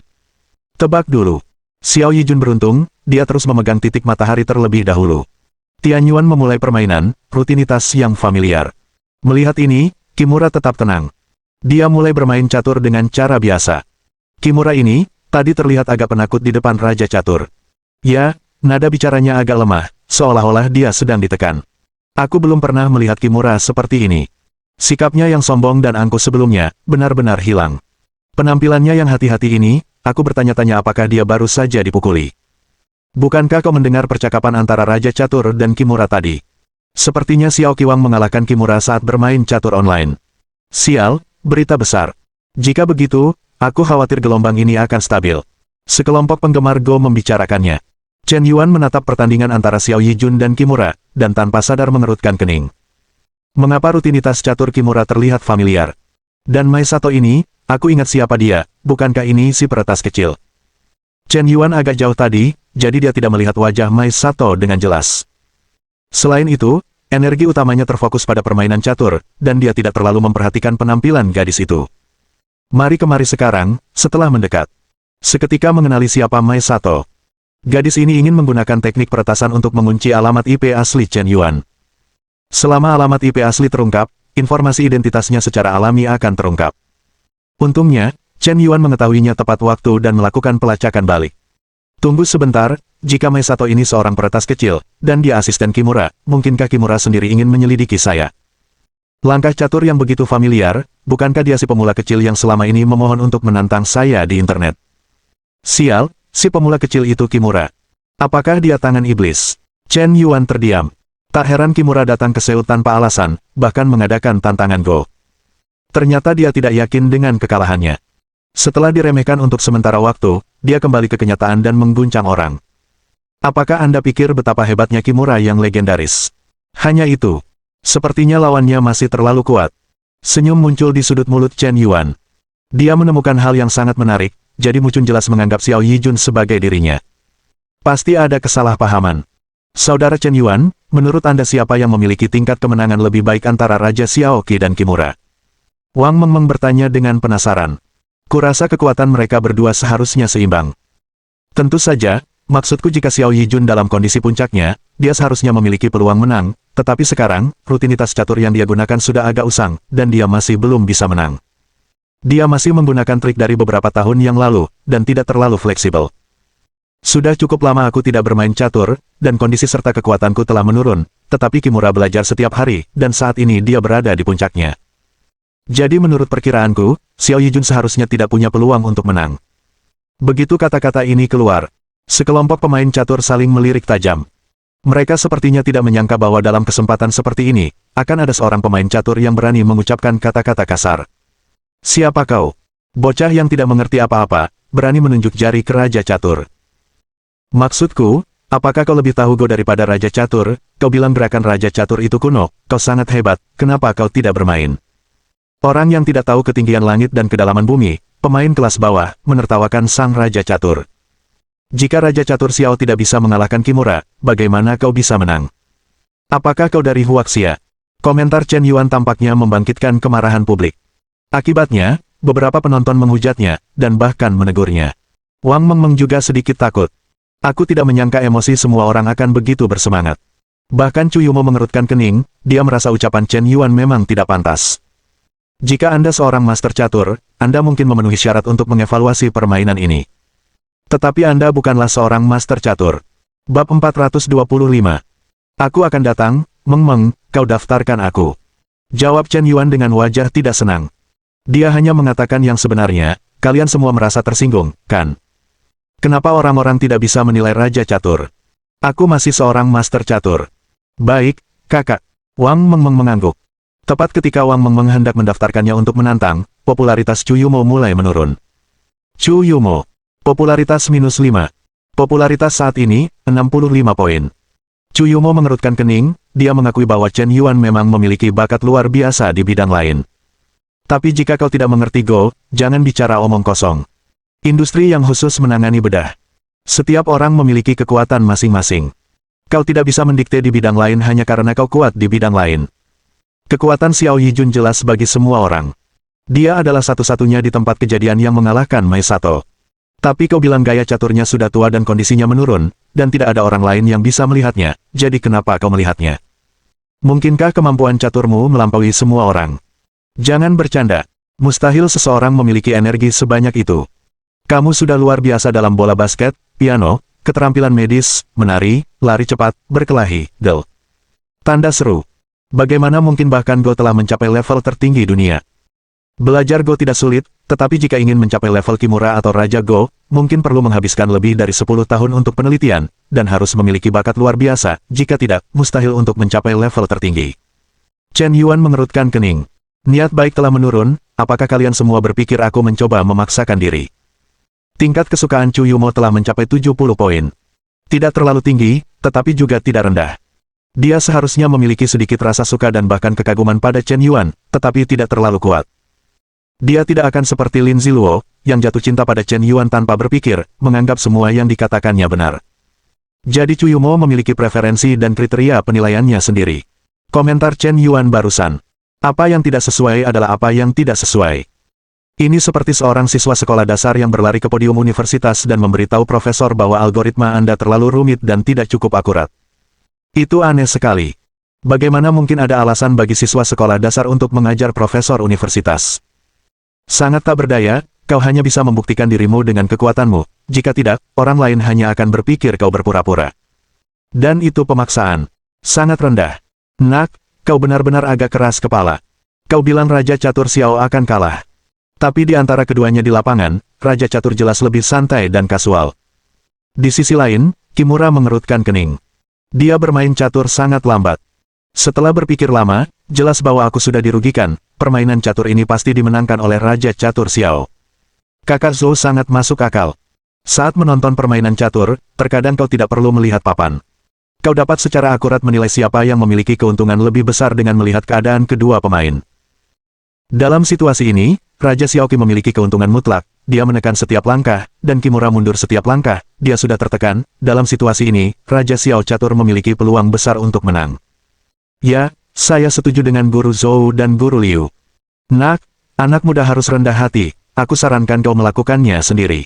Tebak dulu. Xiao Yijun beruntung, dia terus memegang titik matahari terlebih dahulu. Tian Yuan memulai permainan, rutinitas yang familiar. Melihat ini, Kimura tetap tenang. Dia mulai bermain catur dengan cara biasa. Kimura ini, tadi terlihat agak penakut di depan Raja Catur. Ya, nada bicaranya agak lemah, seolah-olah dia sedang ditekan. Aku belum pernah melihat Kimura seperti ini. Sikapnya yang sombong dan angkuh sebelumnya, benar-benar hilang. Penampilannya yang hati-hati ini, aku bertanya-tanya apakah dia baru saja dipukuli. Bukankah kau mendengar percakapan antara Raja Catur dan Kimura tadi? Sepertinya Xiao Qiwang mengalahkan Kimura saat bermain catur online. Sial, berita besar. Jika begitu, aku khawatir gelombang ini akan stabil. Sekelompok penggemar Go membicarakannya. Chen Yuan menatap pertandingan antara Xiao Yijun dan Kimura, dan tanpa sadar mengerutkan kening. Mengapa rutinitas catur Kimura terlihat familiar? Dan Mai Sato ini, aku ingat siapa dia, bukankah ini si peretas kecil? Chen Yuan agak jauh tadi, jadi dia tidak melihat wajah Mai Sato dengan jelas. Selain itu, energi utamanya terfokus pada permainan catur, dan dia tidak terlalu memperhatikan penampilan gadis itu. Mari kemari sekarang, setelah mendekat. Seketika mengenali siapa Mai Sato. Gadis ini ingin menggunakan teknik peretasan untuk mengunci alamat IP asli Chen Yuan. Selama alamat IP asli terungkap, informasi identitasnya secara alami akan terungkap. Untungnya, Chen Yuan mengetahuinya tepat waktu dan melakukan pelacakan balik. Tunggu sebentar, jika Mai Sato ini seorang peretas kecil, dan dia asisten Kimura, mungkinkah Kimura sendiri ingin menyelidiki saya? Langkah catur yang begitu familiar, bukankah dia si pemula kecil yang selama ini memohon untuk menantang saya di internet? Sial, si pemula kecil itu Kimura. Apakah dia tangan iblis? Chen Yuan terdiam. Tak heran Kimura datang ke Seoul tanpa alasan, bahkan mengadakan tantangan Go. Ternyata dia tidak yakin dengan kekalahannya. Setelah diremehkan untuk sementara waktu, dia kembali ke kenyataan dan mengguncang orang. Apakah Anda pikir betapa hebatnya Kimura yang legendaris? Hanya itu. Sepertinya lawannya masih terlalu kuat. Senyum muncul di sudut mulut Chen Yuan. Dia menemukan hal yang sangat menarik, jadi Mucun jelas menganggap Xiao Yijun sebagai dirinya. Pasti ada kesalahpahaman. Saudara Chen Yuan, menurut Anda siapa yang memiliki tingkat kemenangan lebih baik antara Raja Xiaoqi dan Kimura? Wang Mengmeng bertanya dengan penasaran. Kurasa kekuatan mereka berdua seharusnya seimbang. Tentu saja, maksudku jika Xiao Yijun dalam kondisi puncaknya, dia seharusnya memiliki peluang menang, tetapi sekarang, rutinitas catur yang dia gunakan sudah agak usang, dan dia masih belum bisa menang. Dia masih menggunakan trik dari beberapa tahun yang lalu, dan tidak terlalu fleksibel. Sudah cukup lama aku tidak bermain catur, dan kondisi serta kekuatanku telah menurun, tetapi Kimura belajar setiap hari, dan saat ini dia berada di puncaknya. Jadi menurut perkiraanku, Xiao Yijun seharusnya tidak punya peluang untuk menang. Begitu kata-kata ini keluar, sekelompok pemain catur saling melirik tajam. Mereka sepertinya tidak menyangka bahwa dalam kesempatan seperti ini, akan ada seorang pemain catur yang berani mengucapkan kata-kata kasar. Siapa kau? Bocah yang tidak mengerti apa-apa, berani menunjuk jari ke Raja Catur. Maksudku, apakah kau lebih tahu Go daripada Raja Catur? Kau bilang gerakan Raja Catur itu kuno, kau sangat hebat, kenapa kau tidak bermain? Orang yang tidak tahu ketinggian langit dan kedalaman bumi, pemain kelas bawah, menertawakan sang Raja Catur. Jika Raja Catur Xiao tidak bisa mengalahkan Kimura, bagaimana kau bisa menang? Apakah kau dari Huaxia? Komentar Chen Yuan tampaknya membangkitkan kemarahan publik. Akibatnya, beberapa penonton menghujatnya, dan bahkan menegurnya. Wang Mengmeng juga sedikit takut. Aku tidak menyangka emosi semua orang akan begitu bersemangat. Bahkan Chu Yumo mengerutkan kening, dia merasa ucapan Chen Yuan memang tidak pantas. Jika Anda seorang master catur, Anda mungkin memenuhi syarat untuk mengevaluasi permainan ini. Tetapi Anda bukanlah seorang master catur. Bab 425. Aku akan datang, Meng, kau daftarkan aku. Jawab Chen Yuan dengan wajah tidak senang. Dia hanya mengatakan yang sebenarnya, kalian semua merasa tersinggung, kan? Kenapa orang-orang tidak bisa menilai Raja Catur? Aku masih seorang master catur. Baik, kakak. Wang Meng mengangguk. Tepat ketika Wang Meng hendak mendaftarkannya untuk menantang, popularitas Chu Yumo mulai menurun. Chu Yumo. Popularitas -5. Popularitas saat ini, 65 poin. Chu Yumo mengerutkan kening, dia mengakui bahwa Chen Yuan memang memiliki bakat luar biasa di bidang lain. Tapi jika kau tidak mengerti Go, jangan bicara omong kosong. Industri yang khusus menangani bedah. Setiap orang memiliki kekuatan masing-masing. Kau tidak bisa mendikte di bidang lain hanya karena kau kuat di bidang lain. Kekuatan Xiao Yijun jelas bagi semua orang. Dia adalah satu-satunya di tempat kejadian yang mengalahkan Maisato. Tapi kau bilang gaya caturnya sudah tua dan kondisinya menurun, dan tidak ada orang lain yang bisa melihatnya, jadi kenapa kau melihatnya? Mungkinkah kemampuan caturmu melampaui semua orang? Jangan bercanda. Mustahil seseorang memiliki energi sebanyak itu. Kamu sudah luar biasa dalam bola basket, piano, keterampilan medis, menari, lari cepat, berkelahi, del. Tanda seru. Bagaimana mungkin bahkan Go telah mencapai level tertinggi dunia? Belajar Go tidak sulit, tetapi jika ingin mencapai level Kimura atau Raja Go, mungkin perlu menghabiskan lebih dari 10 tahun untuk penelitian, dan harus memiliki bakat luar biasa, jika tidak, mustahil untuk mencapai level tertinggi. Chen Yuan mengerutkan kening. Niat baik telah menurun, apakah kalian semua berpikir aku mencoba memaksakan diri? Tingkat kesukaan Chu Yumo telah mencapai 70 poin. Tidak terlalu tinggi, tetapi juga tidak rendah. Dia seharusnya memiliki sedikit rasa suka dan bahkan kekaguman pada Chen Yuan, tetapi tidak terlalu kuat. Dia tidak akan seperti Lin Ziluo, yang jatuh cinta pada Chen Yuan tanpa berpikir, menganggap semua yang dikatakannya benar. Jadi Chu Yumo memiliki preferensi dan kriteria penilaiannya sendiri. Komentar Chen Yuan barusan. Apa yang tidak sesuai adalah apa yang tidak sesuai. Ini seperti seorang siswa sekolah dasar yang berlari ke podium universitas dan memberitahu profesor bahwa algoritma Anda terlalu rumit dan tidak cukup akurat. Itu aneh sekali. Bagaimana mungkin ada alasan bagi siswa sekolah dasar untuk mengajar profesor universitas? Sangat tak berdaya, kau hanya bisa membuktikan dirimu dengan kekuatanmu, jika tidak, orang lain hanya akan berpikir kau berpura-pura. Dan itu pemaksaan. Sangat rendah. Nak, kau benar-benar agak keras kepala. Kau bilang Raja Catur Xiao akan kalah. Tapi di antara keduanya di lapangan, Raja Catur jelas lebih santai dan kasual. Di sisi lain, Kimura mengerutkan kening. Dia bermain catur sangat lambat. Setelah berpikir lama, jelas bahwa aku sudah dirugikan, permainan catur ini pasti dimenangkan oleh Raja Catur Xiao. Kakak Zhou sangat masuk akal. Saat menonton permainan catur, terkadang kau tidak perlu melihat papan. Kau dapat secara akurat menilai siapa yang memiliki keuntungan lebih besar dengan melihat keadaan kedua pemain. Dalam situasi ini, Raja Xiaoqi memiliki keuntungan mutlak, dia menekan setiap langkah, dan Kimura mundur setiap langkah, dia sudah tertekan. Dalam situasi ini, Raja Xiao Catur memiliki peluang besar untuk menang. Ya, saya setuju dengan Guru Zhou dan Guru Liu. Nak, anak muda harus rendah hati, aku sarankan kau melakukannya sendiri.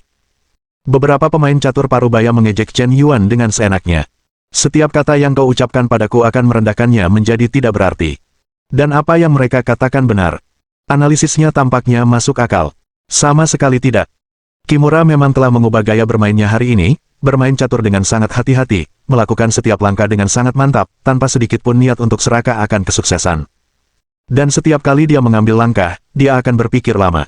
Beberapa pemain catur parubaya mengejek Chen Yuan dengan seenaknya. Setiap kata yang kau ucapkan padaku akan merendahkannya menjadi tidak berarti. Dan apa yang mereka katakan benar. Analisisnya tampaknya masuk akal. Sama sekali tidak. Kimura memang telah mengubah gaya bermainnya hari ini, bermain catur dengan sangat hati-hati, melakukan setiap langkah dengan sangat mantap, tanpa sedikit pun niat untuk serakah akan kesuksesan. Dan setiap kali dia mengambil langkah, dia akan berpikir lama.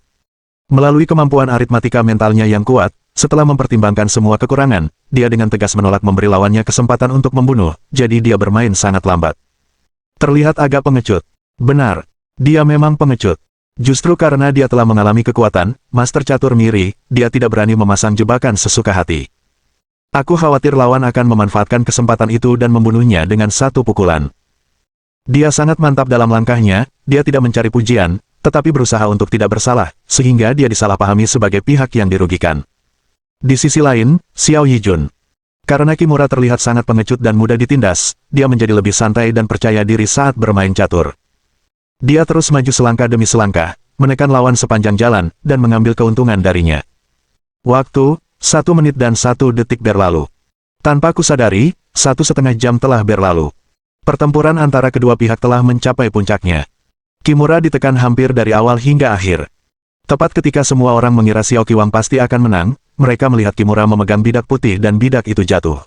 Melalui kemampuan aritmatika mentalnya yang kuat, setelah mempertimbangkan semua kekurangan, dia dengan tegas menolak memberi lawannya kesempatan untuk membunuh, jadi dia bermain sangat lambat. Terlihat agak pengecut. Benar, dia memang pengecut. Justru karena dia telah mengalami kekuatan, Master Catur Miri, dia tidak berani memasang jebakan sesuka hati. Aku khawatir lawan akan memanfaatkan kesempatan itu dan membunuhnya dengan satu pukulan. Dia sangat mantap dalam langkahnya, dia tidak mencari pujian, tetapi berusaha untuk tidak bersalah, sehingga dia disalahpahami sebagai pihak yang dirugikan. Di sisi lain, Xiao Yijun. Karena Kimura terlihat sangat pengecut dan mudah ditindas, dia menjadi lebih santai dan percaya diri saat bermain catur. Dia terus maju selangkah demi selangkah, menekan lawan sepanjang jalan, dan mengambil keuntungan darinya. Waktu, 1 menit dan 1 detik berlalu. Tanpa kusadari, 1,5 jam telah berlalu. Pertempuran antara kedua pihak telah mencapai puncaknya. Kimura ditekan hampir dari awal hingga akhir. Tepat ketika semua orang mengira Xiao Qiwang pasti akan menang, mereka melihat Kimura memegang bidak putih dan bidak itu jatuh.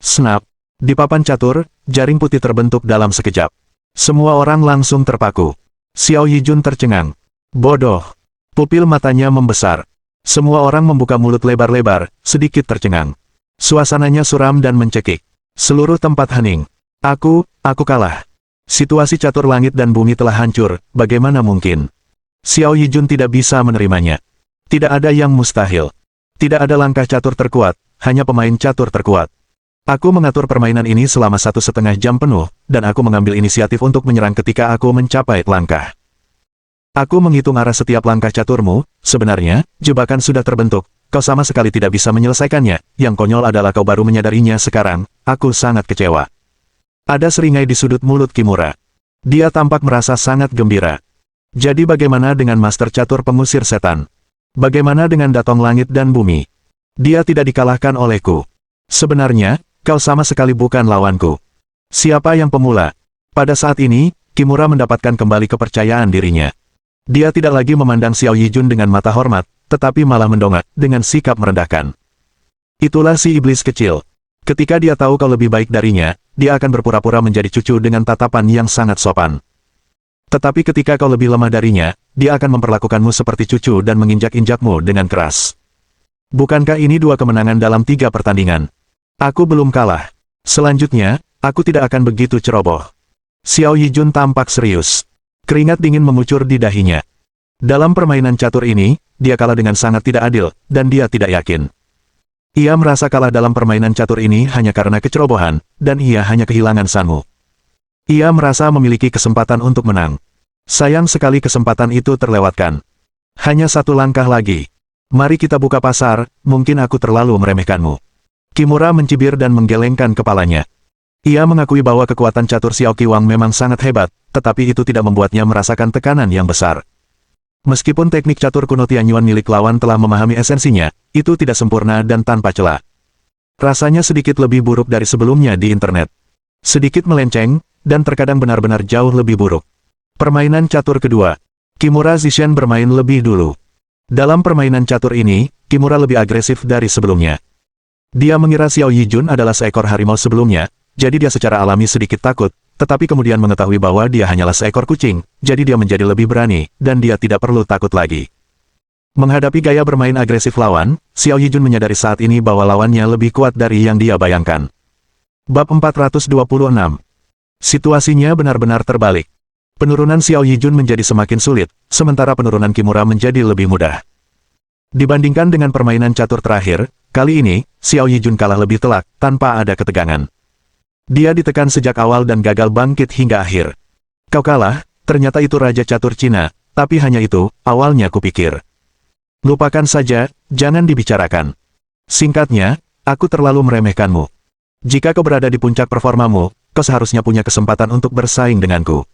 Snap! Di papan catur, jaring putih terbentuk dalam sekejap. Semua orang langsung terpaku. Xiao Yijun tercengang. Bodoh! Pupil matanya membesar. Semua orang membuka mulut lebar-lebar, sedikit tercengang. Suasananya suram dan mencekik. Seluruh tempat hening. Aku kalah. Situasi catur langit dan bumi telah hancur, bagaimana mungkin? Xiao Yijun tidak bisa menerimanya. Tidak ada yang mustahil. Tidak ada langkah catur terkuat, hanya pemain catur terkuat. Aku mengatur permainan ini selama 1,5 jam penuh, dan aku mengambil inisiatif untuk menyerang ketika aku mencapai langkah. Aku menghitung arah setiap langkah caturmu, sebenarnya, jebakan sudah terbentuk, kau sama sekali tidak bisa menyelesaikannya, yang konyol adalah kau baru menyadarinya sekarang, aku sangat kecewa. Ada seringai di sudut mulut Kimura. Dia tampak merasa sangat gembira. Jadi bagaimana dengan Master Catur Pengusir Setan? Bagaimana dengan Datong Langit dan Bumi? Dia tidak dikalahkan olehku. Sebenarnya, kau sama sekali bukan lawanku. Siapa yang pemula? Pada saat ini, Kimura mendapatkan kembali kepercayaan dirinya. Dia tidak lagi memandang Xiao Yijun dengan mata hormat, tetapi malah mendongak, dengan sikap merendahkan. Itulah si iblis kecil. Ketika dia tahu kau lebih baik darinya, dia akan berpura-pura menjadi cucu dengan tatapan yang sangat sopan. Tetapi ketika kau lebih lemah darinya, dia akan memperlakukanmu seperti cucu dan menginjak-injakmu dengan keras. Bukankah ini 2 kemenangan dalam 3 pertandingan? Aku belum kalah. Selanjutnya, aku tidak akan begitu ceroboh. Xiao Yijun tampak serius. Keringat dingin mengucur di dahinya. Dalam permainan catur ini, dia kalah dengan sangat tidak adil, dan dia tidak yakin. Ia merasa kalah dalam permainan catur ini hanya karena kecerobohan, dan ia hanya kehilangan sanmu. Ia merasa memiliki kesempatan untuk menang. Sayang sekali kesempatan itu terlewatkan. Hanya 1 langkah lagi. Mari kita buka pasar, mungkin aku terlalu meremehkanmu. Kimura mencibir dan menggelengkan kepalanya. Ia mengakui bahwa kekuatan catur Xiao Qiwang memang sangat hebat, tetapi itu tidak membuatnya merasakan tekanan yang besar. Meskipun teknik catur kuno Tianyuan milik lawan telah memahami esensinya, itu tidak sempurna dan tanpa celah. Rasanya sedikit lebih buruk dari sebelumnya di internet. Sedikit melenceng, dan terkadang benar-benar jauh lebih buruk. Permainan catur kedua. Kimura Zishan bermain lebih dulu. Dalam permainan catur ini, Kimura lebih agresif dari sebelumnya. Dia mengira Xiao Yijun adalah seekor harimau sebelumnya, jadi dia secara alami sedikit takut, tetapi kemudian mengetahui bahwa dia hanyalah seekor kucing, jadi dia menjadi lebih berani, dan dia tidak perlu takut lagi. Menghadapi gaya bermain agresif lawan, Xiao Yijun menyadari saat ini bahwa lawannya lebih kuat dari yang dia bayangkan. Bab 426. Situasinya benar-benar terbalik. Penurunan Xiao Yijun menjadi semakin sulit, sementara penurunan Kimura menjadi lebih mudah. Dibandingkan dengan permainan catur terakhir, kali ini, Xiao Yijun kalah lebih telak, tanpa ada ketegangan. Dia ditekan sejak awal dan gagal bangkit hingga akhir. Kau kalah, ternyata itu Raja Catur Cina, tapi hanya itu, awalnya kupikir. Lupakan saja, jangan dibicarakan. Singkatnya, aku terlalu meremehkanmu. Jika kau berada di puncak performamu, kau seharusnya punya kesempatan untuk bersaing denganku.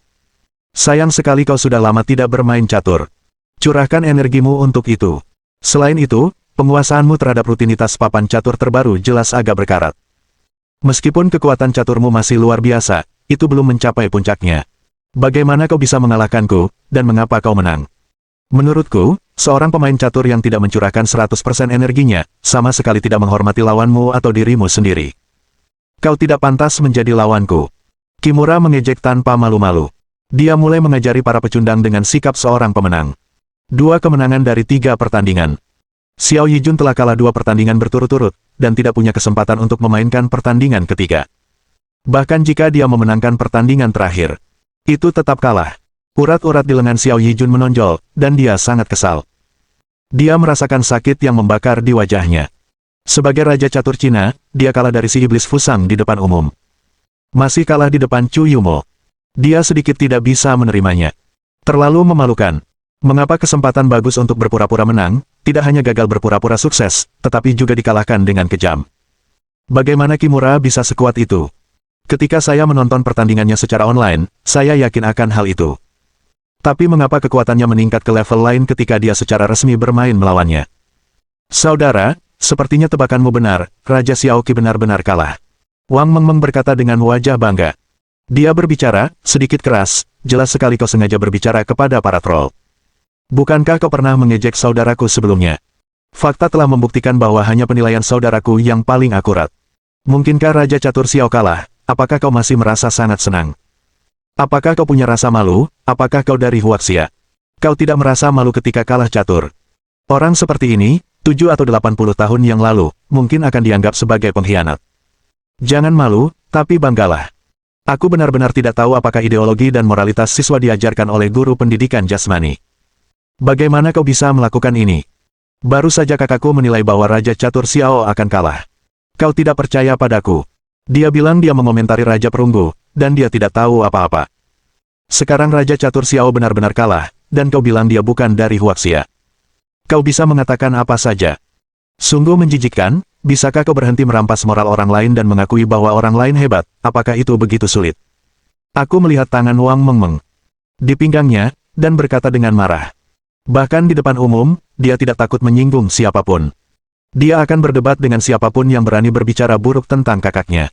Sayang sekali kau sudah lama tidak bermain catur. Curahkan energimu untuk itu. Selain itu, penguasaanmu terhadap rutinitas papan catur terbaru jelas agak berkarat. Meskipun kekuatan caturmu masih luar biasa, itu belum mencapai puncaknya. Bagaimana kau bisa mengalahkanku, dan mengapa kau menang? Menurutku, seorang pemain catur yang tidak mencurahkan 100% energinya, sama sekali tidak menghormati lawanmu atau dirimu sendiri. Kau tidak pantas menjadi lawanku. Kimura mengejek tanpa malu-malu. Dia mulai mengajari para pecundang dengan sikap seorang pemenang. 2 kemenangan dari 3 pertandingan. Xiao Yijun telah kalah 2 pertandingan berturut-turut, dan tidak punya kesempatan untuk memainkan pertandingan ketiga. Bahkan jika dia memenangkan pertandingan terakhir, itu tetap kalah. Urat-urat di lengan Xiao Yijun menonjol, dan dia sangat kesal. Dia merasakan sakit yang membakar di wajahnya. Sebagai Raja Catur Cina, dia kalah dari si iblis Fusang di depan umum. Masih kalah di depan Chu Yumo. Dia sedikit tidak bisa menerimanya. Terlalu memalukan. Mengapa kesempatan bagus untuk berpura-pura menang, tidak hanya gagal berpura-pura sukses, tetapi juga dikalahkan dengan kejam. Bagaimana Kimura bisa sekuat itu? Ketika saya menonton pertandingannya secara online, saya yakin akan hal itu. Tapi mengapa kekuatannya meningkat ke level lain ketika dia secara resmi bermain melawannya? Saudara, Sepertinya tebakanmu benar, Raja Xiaoqi benar-benar kalah. Wang Mengmeng berkata dengan wajah bangga. Dia berbicara, sedikit keras, jelas sekali kau sengaja berbicara kepada para troll. Bukankah kau pernah mengejek saudaraku sebelumnya? Fakta telah membuktikan bahwa hanya penilaian saudaraku yang paling akurat. Mungkinkah Raja Catur Xiao kalah? Apakah kau masih merasa sangat senang? Apakah kau punya rasa malu? Apakah kau dari Huaxia? Kau tidak merasa malu ketika kalah catur? Orang seperti ini, 7 atau 80 tahun yang lalu, mungkin akan dianggap sebagai pengkhianat. Jangan malu, tapi banggalah. Aku benar-benar tidak tahu apakah ideologi dan moralitas siswa diajarkan oleh guru pendidikan jasmani. Bagaimana kau bisa melakukan ini? Baru saja kakakku menilai bahwa Raja Catur Xiao akan kalah. Kau tidak percaya padaku. Dia bilang dia mengomentari Raja Perunggu, dan dia tidak tahu apa-apa. Sekarang Raja Catur Xiao benar-benar kalah, dan kau bilang dia bukan dari Huaxia. Kau bisa mengatakan apa saja. Sungguh menjijikkan, bisakah kau berhenti merampas moral orang lain dan mengakui bahwa orang lain hebat? Apakah itu begitu sulit? Aku melihat tangan Wang Mengmeng di pinggangnya, dan berkata dengan marah. Bahkan di depan umum, dia tidak takut menyinggung siapapun. Dia akan berdebat dengan siapapun yang berani berbicara buruk tentang kakaknya.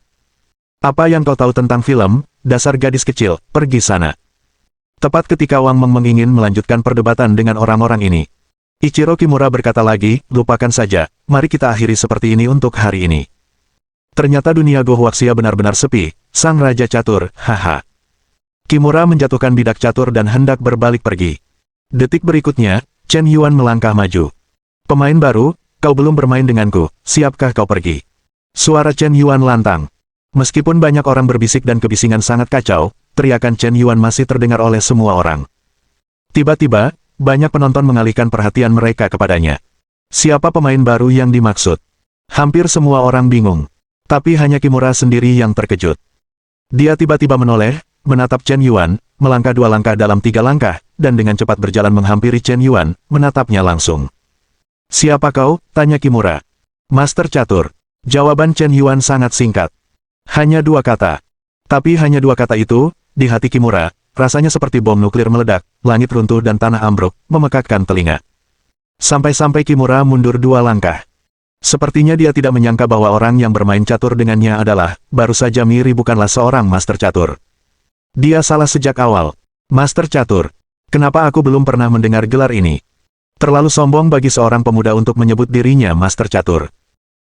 Apa yang kau tahu tentang film, dasar gadis kecil, pergi sana. Tepat ketika Wang Mengmeng ingin melanjutkan perdebatan dengan orang-orang ini, Ichiro Kimura berkata lagi, lupakan saja, mari kita akhiri seperti ini untuk hari ini. Ternyata dunia Go Huaxia benar-benar sepi, sang Raja Catur, haha. Kimura menjatuhkan bidak catur dan hendak berbalik pergi. Detik berikutnya, Chen Yuan melangkah maju. Pemain baru, kau belum bermain denganku, siapkah kau pergi? Suara Chen Yuan lantang. Meskipun banyak orang berbisik dan kebisingan sangat kacau, teriakan Chen Yuan masih terdengar oleh semua orang. Tiba-tiba, banyak penonton mengalihkan perhatian mereka kepadanya. Siapa pemain baru yang dimaksud? Hampir semua orang bingung. Tapi hanya Kimura sendiri yang terkejut. Dia tiba-tiba menoleh, menatap Chen Yuan, melangkah 2 langkah dalam 3 langkah, dan dengan cepat berjalan menghampiri Chen Yuan, menatapnya langsung. Siapa kau? Tanya Kimura. Master Catur. Jawaban Chen Yuan sangat singkat. Hanya 2 kata. Tapi hanya 2 kata itu, di hati Kimura, rasanya seperti bom nuklir meledak, langit runtuh dan tanah ambruk, memekakkan telinga. Sampai-sampai Kimura mundur 2 langkah. Sepertinya dia tidak menyangka bahwa orang yang bermain catur dengannya adalah, baru saja Miri bukanlah seorang master catur. Dia salah sejak awal. Master Catur. Kenapa aku belum pernah mendengar gelar ini? Terlalu sombong bagi seorang pemuda untuk menyebut dirinya Master Catur.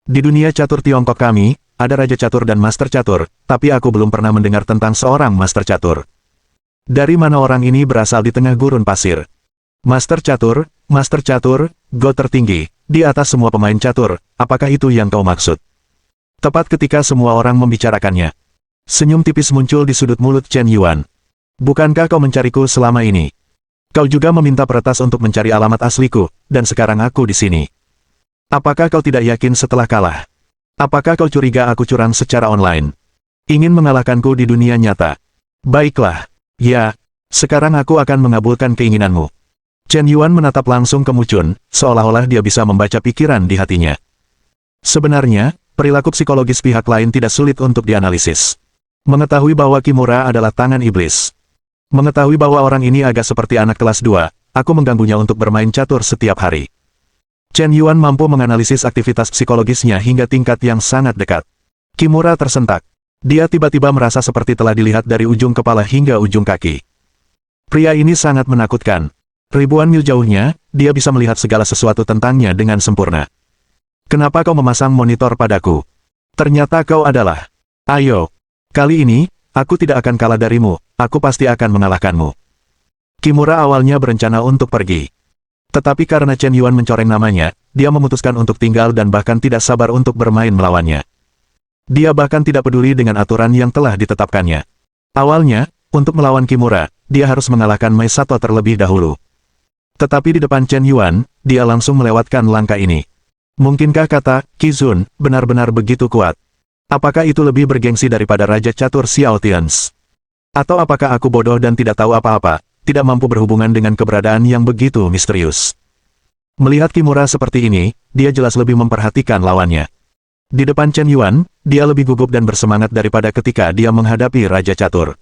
Di dunia catur Tiongkok kami, ada Raja Catur dan Master Catur, tapi aku belum pernah mendengar tentang seorang Master Catur. Dari mana orang ini berasal di tengah gurun pasir? Master Catur, God tertinggi, di atas semua pemain catur, apakah itu yang kau maksud? Tepat ketika semua orang membicarakannya, senyum tipis muncul di sudut mulut Chen Yuan. Bukankah kau mencariku selama ini? Kau juga meminta peretas untuk mencari alamat asliku, dan sekarang aku di sini. Apakah kau tidak yakin setelah kalah? Apakah kau curiga aku curang secara online? Ingin mengalahkanku di dunia nyata? Baiklah. Ya, sekarang aku akan mengabulkan keinginanmu. Chen Yuan menatap langsung ke Mu Chun, seolah-olah dia bisa membaca pikiran di hatinya. Sebenarnya, perilaku psikologis pihak lain tidak sulit untuk dianalisis. Mengetahui bahwa Kimura adalah tangan iblis. Mengetahui bahwa orang ini agak seperti anak kelas 2, aku mengganggunya untuk bermain catur setiap hari. Chen Yuan mampu menganalisis aktivitas psikologisnya hingga tingkat yang sangat dekat. Kimura tersentak. Dia tiba-tiba merasa seperti telah dilihat dari ujung kepala hingga ujung kaki. Pria ini sangat menakutkan. Ribuan mil jauhnya, dia bisa melihat segala sesuatu tentangnya dengan sempurna. Kenapa kau memasang monitor padaku? Ternyata kau adalah... Ayo. Kali ini, aku tidak akan kalah darimu, aku pasti akan mengalahkanmu. Kimura awalnya berencana untuk pergi. Tetapi karena Chen Yuan mencoreng namanya, dia memutuskan untuk tinggal dan bahkan tidak sabar untuk bermain melawannya. Dia bahkan tidak peduli dengan aturan yang telah ditetapkannya. Awalnya, untuk melawan Kimura, dia harus mengalahkan Mei Sato terlebih dahulu. Tetapi di depan Chen Yuan, dia langsung melewatkan langkah ini. Mungkinkah kata, Qizun, benar-benar begitu kuat? Apakah itu lebih bergengsi daripada Raja Catur Xiao Tians? Atau apakah aku bodoh dan tidak tahu apa-apa, tidak mampu berhubungan dengan keberadaan yang begitu misterius? Melihat Kimura seperti ini, dia jelas lebih memperhatikan lawannya. Di depan Chen Yuan, dia lebih gugup dan bersemangat daripada ketika dia menghadapi Raja Catur.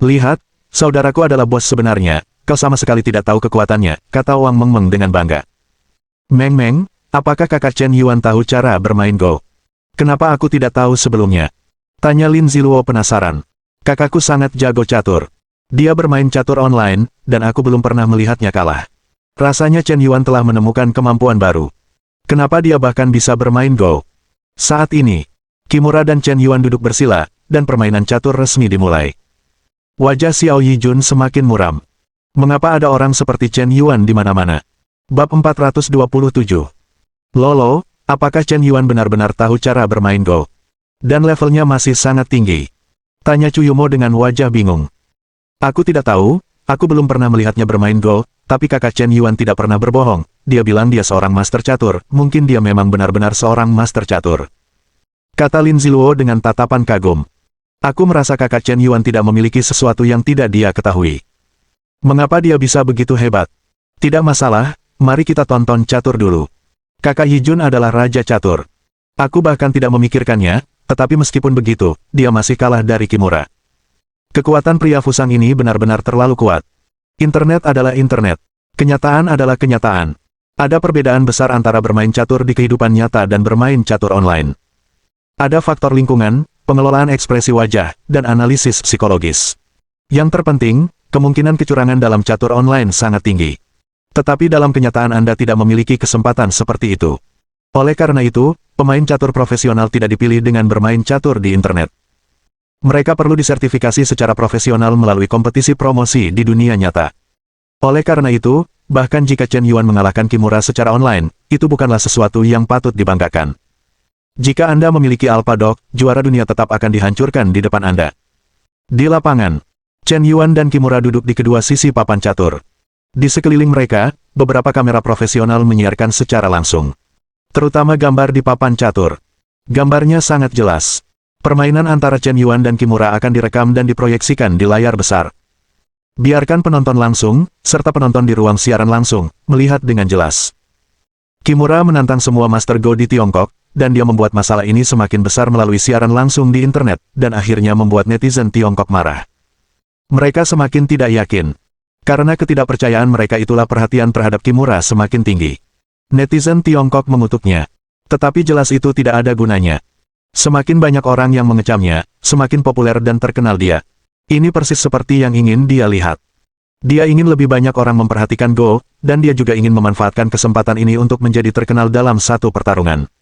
Lihat, saudaraku adalah bos sebenarnya, kau sama sekali tidak tahu kekuatannya, kata Wang Mengmeng dengan bangga. Meng-meng, Apakah kakak Chen Yuan tahu cara bermain Go? Kenapa aku tidak tahu sebelumnya? Tanya Lin Ziluo penasaran. Kakakku sangat jago catur. Dia bermain catur online, dan aku belum pernah melihatnya kalah. Rasanya Chen Yuan telah menemukan kemampuan baru. Kenapa dia bahkan bisa bermain Go? Saat ini, Kimura dan Chen Yuan duduk bersila, dan permainan catur resmi dimulai. Wajah Xiao Yijun semakin muram. Mengapa ada orang seperti Chen Yuan di mana-mana? Bab 427. Lolo, apakah Chen Yuan benar-benar tahu cara bermain Go? Dan levelnya masih sangat tinggi. Tanya Chuyumo dengan wajah bingung. Aku tidak tahu, aku belum pernah melihatnya bermain Go, tapi kakak Chen Yuan tidak pernah berbohong. Dia bilang dia seorang master catur, mungkin dia memang benar-benar seorang master catur. Kata Lin Ziluo dengan tatapan kagum. Aku merasa kakak Chen Yuan tidak memiliki sesuatu yang tidak dia ketahui. Mengapa dia bisa begitu hebat? Tidak masalah, mari kita tonton catur dulu. Kakak Yijun adalah raja catur. Aku bahkan tidak memikirkannya, tetapi meskipun begitu, dia masih kalah dari Kimura. Kekuatan pria Fusang ini benar-benar terlalu kuat. Internet adalah internet. Kenyataan adalah kenyataan. Ada perbedaan besar antara bermain catur di kehidupan nyata dan bermain catur online. Ada faktor lingkungan, pengelolaan ekspresi wajah, dan analisis psikologis. Yang terpenting, kemungkinan kecurangan dalam catur online sangat tinggi. Tetapi dalam kenyataan Anda tidak memiliki kesempatan seperti itu. Oleh karena itu, pemain catur profesional tidak dipilih dengan bermain catur di internet. Mereka perlu disertifikasi secara profesional melalui kompetisi promosi di dunia nyata. Oleh karena itu, bahkan jika Chen Yuan mengalahkan Kimura secara online, itu bukanlah sesuatu yang patut dibanggakan. Jika Anda memiliki Alpha Dog, juara dunia tetap akan dihancurkan di depan Anda. Di lapangan, Chen Yuan dan Kimura duduk di kedua sisi papan catur. Di sekeliling mereka, beberapa kamera profesional menyiarkan secara langsung. Terutama gambar di papan catur. Gambarnya sangat jelas. Permainan antara Chen Yuan dan Kimura akan direkam dan diproyeksikan di layar besar. Biarkan penonton langsung, serta penonton di ruang siaran langsung, melihat dengan jelas. Kimura menantang semua Master Go di Tiongkok, dan dia membuat masalah ini semakin besar melalui siaran langsung di internet, dan akhirnya membuat netizen Tiongkok marah. Mereka semakin tidak yakin. Karena ketidakpercayaan mereka itulah perhatian terhadap Kimura semakin tinggi. Netizen Tiongkok mengutuknya. Tetapi jelas itu tidak ada gunanya. Semakin banyak orang yang mengecamnya, semakin populer dan terkenal dia. Ini persis seperti yang ingin dia lihat. Dia ingin lebih banyak orang memperhatikan Go, dan dia juga ingin memanfaatkan kesempatan ini untuk menjadi terkenal dalam satu pertarungan.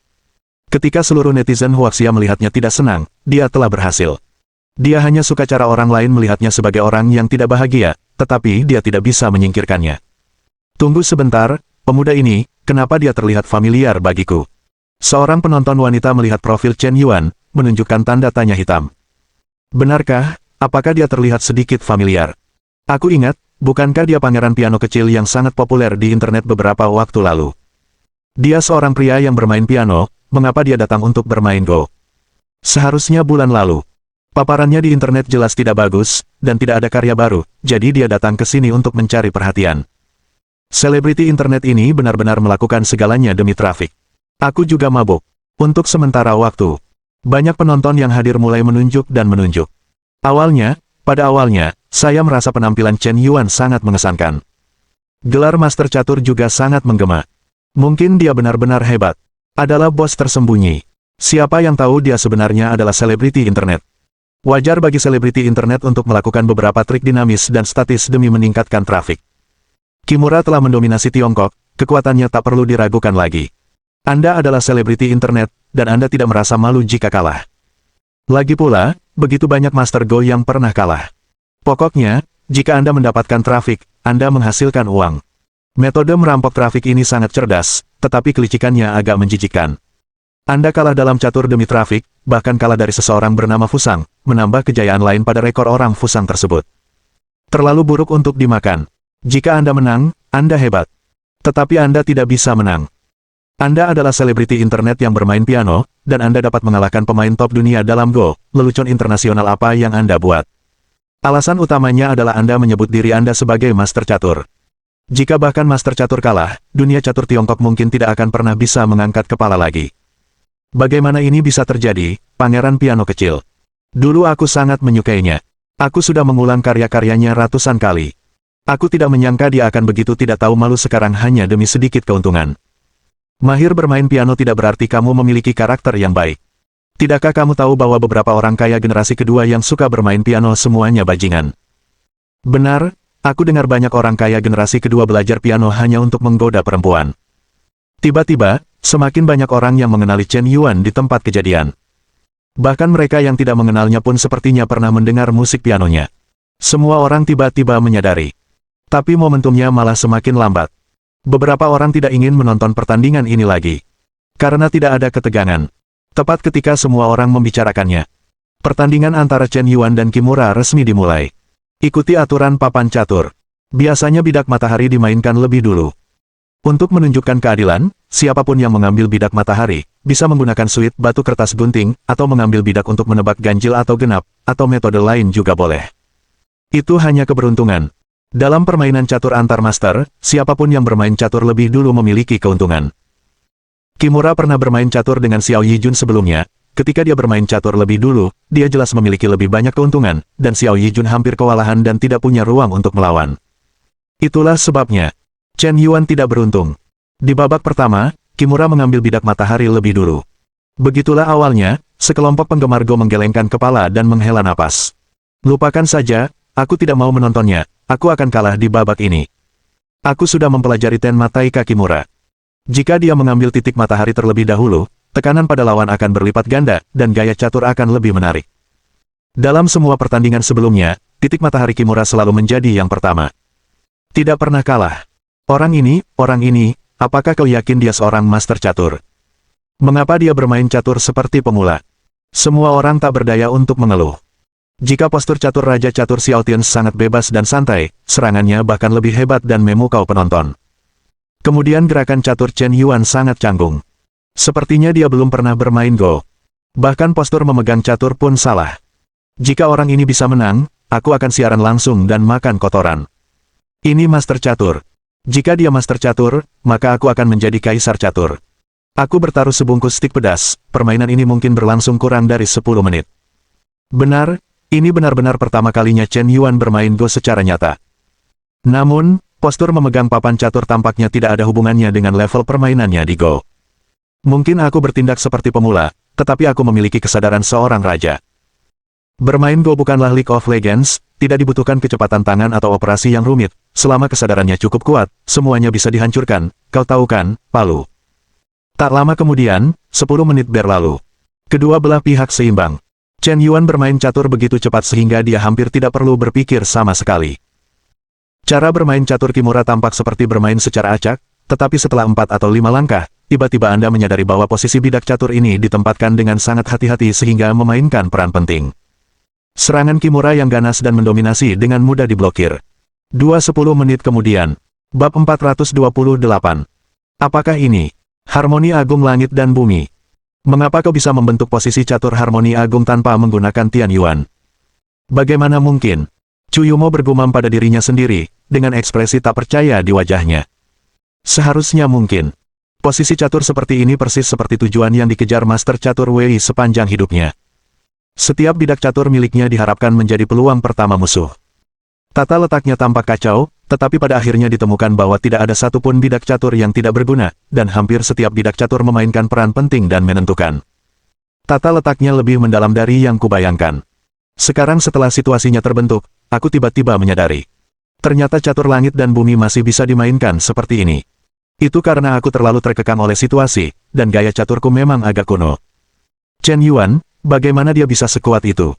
Ketika seluruh netizen Huaxia melihatnya tidak senang, dia telah berhasil. Dia hanya suka cara orang lain melihatnya sebagai orang yang tidak bahagia, tetapi dia tidak bisa menyingkirkannya. Tunggu sebentar, pemuda ini, kenapa dia terlihat familiar bagiku? Seorang penonton wanita melihat profil Chen Yuan, menunjukkan tanda tanya hitam. Benarkah, apakah dia terlihat sedikit familiar? Aku ingat, bukankah dia pangeran piano kecil yang sangat populer di internet beberapa waktu lalu? Dia seorang pria yang bermain piano, mengapa dia datang untuk bermain Go? Seharusnya bulan lalu. Paparannya di internet jelas tidak bagus, dan tidak ada karya baru, jadi dia datang ke sini untuk mencari perhatian. Selebriti internet ini benar-benar melakukan segalanya demi trafik. Aku juga mabuk. Untuk sementara waktu, banyak penonton yang hadir mulai menunjuk dan menunjuk. Pada awalnya, saya merasa penampilan Chen Yuan sangat mengesankan. Gelar Master Catur juga sangat menggema. Mungkin dia benar-benar hebat. Adalah bos tersembunyi. Siapa yang tahu dia sebenarnya adalah selebriti internet. Wajar bagi selebriti internet untuk melakukan beberapa trik dinamis dan statis demi meningkatkan trafik. Kimura telah mendominasi Tiongkok, kekuatannya tak perlu diragukan lagi. Anda adalah selebriti internet, dan Anda tidak merasa malu jika kalah. Lagi pula, begitu banyak Master Go yang pernah kalah. Pokoknya, jika Anda mendapatkan trafik, Anda menghasilkan uang. Metode merampok trafik ini sangat cerdas, tetapi kelicikannya agak menjijikkan. Anda kalah dalam catur demi trafik, bahkan kalah dari seseorang bernama Fusang, menambah kejayaan lain pada rekor orang Fusang tersebut. Terlalu buruk untuk dimakan. Jika Anda menang, Anda hebat. Tetapi Anda tidak bisa menang. Anda adalah selebriti internet yang bermain piano, dan Anda dapat mengalahkan pemain top dunia dalam Go, lelucon internasional apa yang Anda buat. Alasan utamanya adalah Anda menyebut diri Anda sebagai Master Catur. Jika bahkan Master Catur kalah, dunia catur Tiongkok mungkin tidak akan pernah bisa mengangkat kepala lagi. Bagaimana ini bisa terjadi, pangeran piano kecil? Dulu aku sangat menyukainya. Aku sudah mengulang karya-karyanya ratusan kali. Aku tidak menyangka dia akan begitu tidak tahu malu sekarang hanya demi sedikit keuntungan. Mahir bermain piano tidak berarti kamu memiliki karakter yang baik. Tidakkah kamu tahu bahwa beberapa orang kaya generasi kedua yang suka bermain piano semuanya bajingan? Benar, aku dengar banyak orang kaya generasi kedua belajar piano hanya untuk menggoda perempuan. Tiba-tiba, semakin banyak orang yang mengenali Chen Yuan di tempat kejadian. Bahkan mereka yang tidak mengenalnya pun sepertinya pernah mendengar musik pianonya. Semua orang tiba-tiba menyadari. Tapi momentumnya malah semakin lambat. Beberapa orang tidak ingin menonton pertandingan ini lagi. Karena tidak ada ketegangan. Tepat ketika semua orang membicarakannya. Pertandingan antara Chen Yuan dan Kimura resmi dimulai. Ikuti aturan papan catur. Biasanya bidak matahari dimainkan lebih dulu. Untuk menunjukkan keadilan, siapapun yang mengambil bidak matahari, bisa menggunakan suit batu kertas gunting, atau mengambil bidak untuk menebak ganjil atau genap, atau metode lain juga boleh. Itu hanya keberuntungan. Dalam permainan catur antar master, siapapun yang bermain catur lebih dulu memiliki keuntungan. Kimura pernah bermain catur dengan Xiao Yijun sebelumnya. Ketika dia bermain catur lebih dulu, dia jelas memiliki lebih banyak keuntungan, dan Xiao Yijun hampir kewalahan dan tidak punya ruang untuk melawan. Itulah sebabnya, Chen Yuan tidak beruntung. Di babak pertama, Kimura mengambil bidak matahari lebih dulu. Begitulah awalnya, sekelompok penggemar Go menggelengkan kepala dan menghela napas. Lupakan saja, aku tidak mau menontonnya. Aku akan kalah di babak ini. Aku sudah mempelajari Tenma Taika Kimura. Jika dia mengambil titik matahari terlebih dahulu, tekanan pada lawan akan berlipat ganda, dan gaya catur akan lebih menarik. Dalam semua pertandingan sebelumnya, titik matahari Kimura selalu menjadi yang pertama. Tidak pernah kalah. Orang ini, apakah kau yakin dia seorang master catur? Mengapa dia bermain catur seperti pemula? Semua orang tak berdaya untuk mengeluh. Jika postur catur Raja Catur Xiao Tian sangat bebas dan santai, serangannya bahkan lebih hebat dan memukau penonton. Kemudian gerakan catur Chen Yuan sangat canggung. Sepertinya dia belum pernah bermain Go. Bahkan postur memegang catur pun salah. Jika orang ini bisa menang, aku akan siaran langsung dan makan kotoran. Ini master catur. Jika dia master catur, maka aku akan menjadi kaisar catur. Aku bertaruh sebungkus stik pedas, permainan ini mungkin berlangsung kurang dari 10 menit. Benar. Ini benar-benar pertama kalinya Chen Yuan bermain Go secara nyata. Namun, postur memegang papan catur tampaknya tidak ada hubungannya dengan level permainannya di Go. Mungkin aku bertindak seperti pemula, tetapi aku memiliki kesadaran seorang raja. Bermain Go bukanlah League of Legends, tidak dibutuhkan kecepatan tangan atau operasi yang rumit. Selama kesadarannya cukup kuat, semuanya bisa dihancurkan, kau tahu kan, Palu. Tak lama kemudian, 10 menit berlalu. Kedua belah pihak seimbang. Chen Yuan bermain catur begitu cepat sehingga dia hampir tidak perlu berpikir sama sekali. Cara bermain catur Kimura tampak seperti bermain secara acak, tetapi setelah 4 atau 5 langkah, tiba-tiba Anda menyadari bahwa posisi bidak catur ini ditempatkan dengan sangat hati-hati sehingga memainkan peran penting. Serangan Kimura yang ganas dan mendominasi dengan mudah diblokir. 10 menit kemudian. Bab 428. Apakah ini harmoni agung langit dan bumi? Mengapa kau bisa membentuk posisi catur harmoni agung tanpa menggunakan Tian Yuan? Bagaimana mungkin? Chu Yumo bergumam pada dirinya sendiri, dengan ekspresi tak percaya di wajahnya. Seharusnya mungkin. Posisi catur seperti ini persis seperti tujuan yang dikejar Master Catur Wei sepanjang hidupnya. Setiap bidak catur miliknya diharapkan menjadi peluang pertama musuh. Tata letaknya tampak kacau, tetapi pada akhirnya ditemukan bahwa tidak ada satupun bidak catur yang tidak berguna, dan hampir setiap bidak catur memainkan peran penting dan menentukan. Tata letaknya lebih mendalam dari yang kubayangkan. Sekarang setelah situasinya terbentuk, aku tiba-tiba menyadari. Ternyata catur langit dan bumi masih bisa dimainkan seperti ini. Itu karena aku terlalu terkekang oleh situasi, dan gaya caturku memang agak kuno. Chen Yuan, bagaimana dia bisa sekuat itu?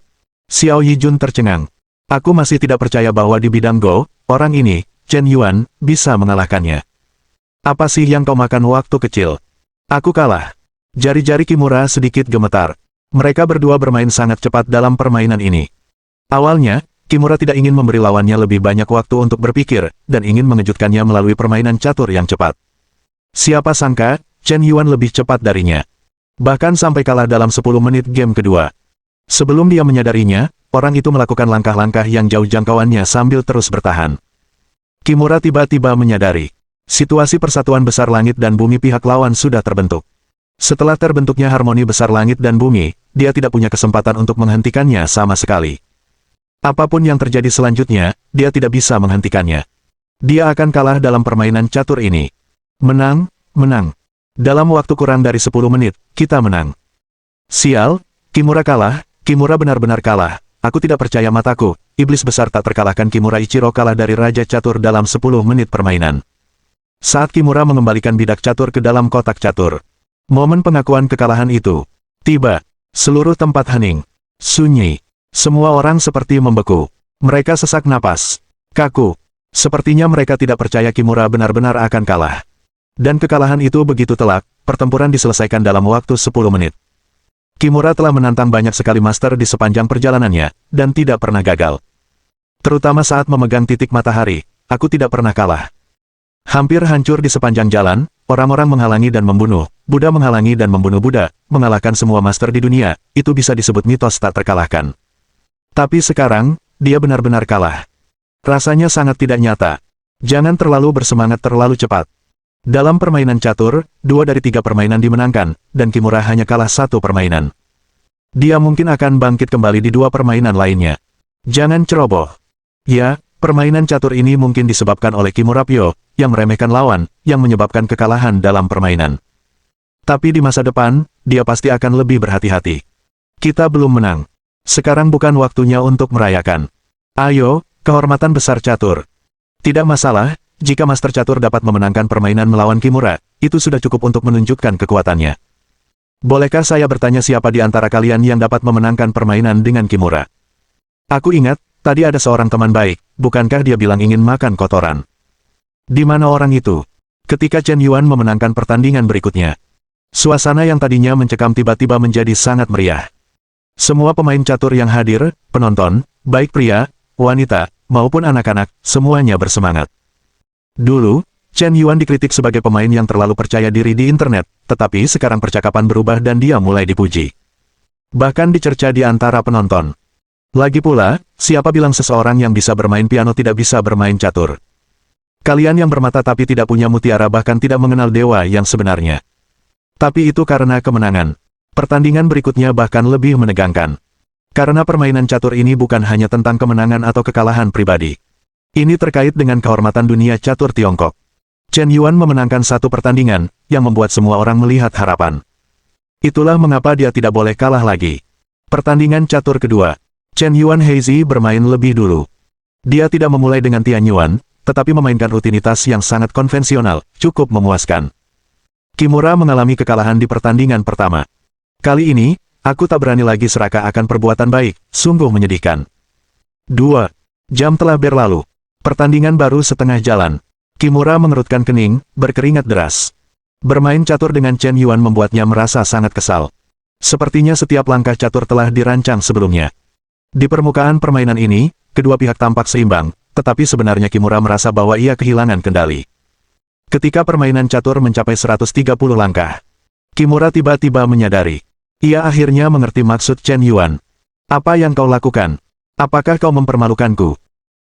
Xiao Yijun tercengang. Aku masih tidak percaya bahwa di bidang Go, orang ini, Chen Yuan, bisa mengalahkannya. Apa sih yang kau makan waktu kecil? Aku kalah. Jari-jari Kimura sedikit gemetar. Mereka berdua bermain sangat cepat dalam permainan ini. Awalnya, Kimura tidak ingin memberi lawannya lebih banyak waktu untuk berpikir, dan ingin mengejutkannya melalui permainan catur yang cepat. Siapa sangka, Chen Yuan lebih cepat darinya. Bahkan sampai kalah dalam 10 menit game kedua. Sebelum dia menyadarinya, orang itu melakukan langkah-langkah yang jauh jangkauannya sambil terus bertahan. Kimura tiba-tiba menyadari. Situasi persatuan besar langit dan bumi pihak lawan sudah terbentuk. Setelah terbentuknya harmoni besar langit dan bumi, dia tidak punya kesempatan untuk menghentikannya sama sekali. Apapun yang terjadi selanjutnya, dia tidak bisa menghentikannya. Dia akan kalah dalam permainan catur ini. Menang, menang. Dalam waktu kurang dari 10 menit, kita menang. Sial, Kimura kalah, Kimura benar-benar kalah. Aku tidak percaya mataku, iblis besar tak terkalahkan. Kimura Ichiro kalah dari Raja Catur dalam 10 menit permainan. Saat Kimura mengembalikan bidak catur ke dalam kotak catur. Momen pengakuan kekalahan itu tiba. Seluruh tempat hening. Sunyi. Semua orang seperti membeku. Mereka sesak napas. Kaku. Sepertinya mereka tidak percaya Kimura benar-benar akan kalah. Dan kekalahan itu begitu telak, pertempuran diselesaikan dalam waktu 10 menit. Kimura telah menantang banyak sekali master di sepanjang perjalanannya, dan tidak pernah gagal. Terutama saat memegang titik matahari, aku tidak pernah kalah. Hampir hancur di sepanjang jalan, orang-orang menghalangi dan membunuh, Buddha menghalangi dan membunuh Buddha, mengalahkan semua master di dunia, itu bisa disebut mitos tak terkalahkan. Tapi sekarang, dia benar-benar kalah. Rasanya sangat tidak nyata. Jangan terlalu bersemangat terlalu cepat. Dalam permainan catur, 2 dari 3 permainan dimenangkan, dan Kimura hanya kalah 1 permainan. Dia mungkin akan bangkit kembali di 2 permainan lainnya. Jangan ceroboh. Ya, permainan catur ini mungkin disebabkan oleh Kimura Pyo, yang meremehkan lawan, yang menyebabkan kekalahan dalam permainan. Tapi di masa depan, dia pasti akan lebih berhati-hati. Kita belum menang. Sekarang bukan waktunya untuk merayakan. Ayo, kehormatan besar catur. Tidak masalah. Jika Master Catur dapat memenangkan permainan melawan Kimura, itu sudah cukup untuk menunjukkan kekuatannya. Bolehkah saya bertanya siapa di antara kalian yang dapat memenangkan permainan dengan Kimura? Aku ingat, tadi ada seorang teman baik, bukankah dia bilang ingin makan kotoran? Di mana orang itu? Ketika Chen Yuan memenangkan pertandingan berikutnya. Suasana yang tadinya mencekam tiba-tiba menjadi sangat meriah. Semua pemain catur yang hadir, penonton, baik pria, wanita, maupun anak-anak, semuanya bersemangat. Dulu, Chen Yuan dikritik sebagai pemain yang terlalu percaya diri di internet, tetapi sekarang percakapan berubah dan dia mulai dipuji. Bahkan dicerca di antara penonton. Lagi pula, siapa bilang seseorang yang bisa bermain piano tidak bisa bermain catur? Kalian yang bermata tapi tidak punya mutiara bahkan tidak mengenal dewa yang sebenarnya. Tapi itu karena kemenangan. Pertandingan berikutnya bahkan lebih menegangkan. Karena permainan catur ini bukan hanya tentang kemenangan atau kekalahan pribadi. Ini terkait dengan kehormatan dunia catur Tiongkok. Chen Yuan memenangkan 1 pertandingan, yang membuat semua orang melihat harapan. Itulah mengapa dia tidak boleh kalah lagi. Pertandingan catur kedua. Chen Yuan Heizi bermain lebih dulu. Dia tidak memulai dengan Tian Yuan, tetapi memainkan rutinitas yang sangat konvensional, cukup memuaskan. Kimura mengalami kekalahan di pertandingan pertama. Kali ini, aku tak berani lagi serakah akan perbuatan baik, sungguh menyedihkan. 2 jam telah berlalu. Pertandingan baru setengah jalan. Kimura mengerutkan kening, berkeringat deras. Bermain catur dengan Chen Yuan membuatnya merasa sangat kesal. Sepertinya setiap langkah catur telah dirancang sebelumnya. Di permukaan permainan ini, kedua pihak tampak seimbang, tetapi sebenarnya Kimura merasa bahwa ia kehilangan kendali. Ketika permainan catur mencapai 130 langkah, Kimura tiba-tiba menyadari. Ia akhirnya mengerti maksud Chen Yuan. Apa yang kau lakukan? Apakah kau mempermalukanku?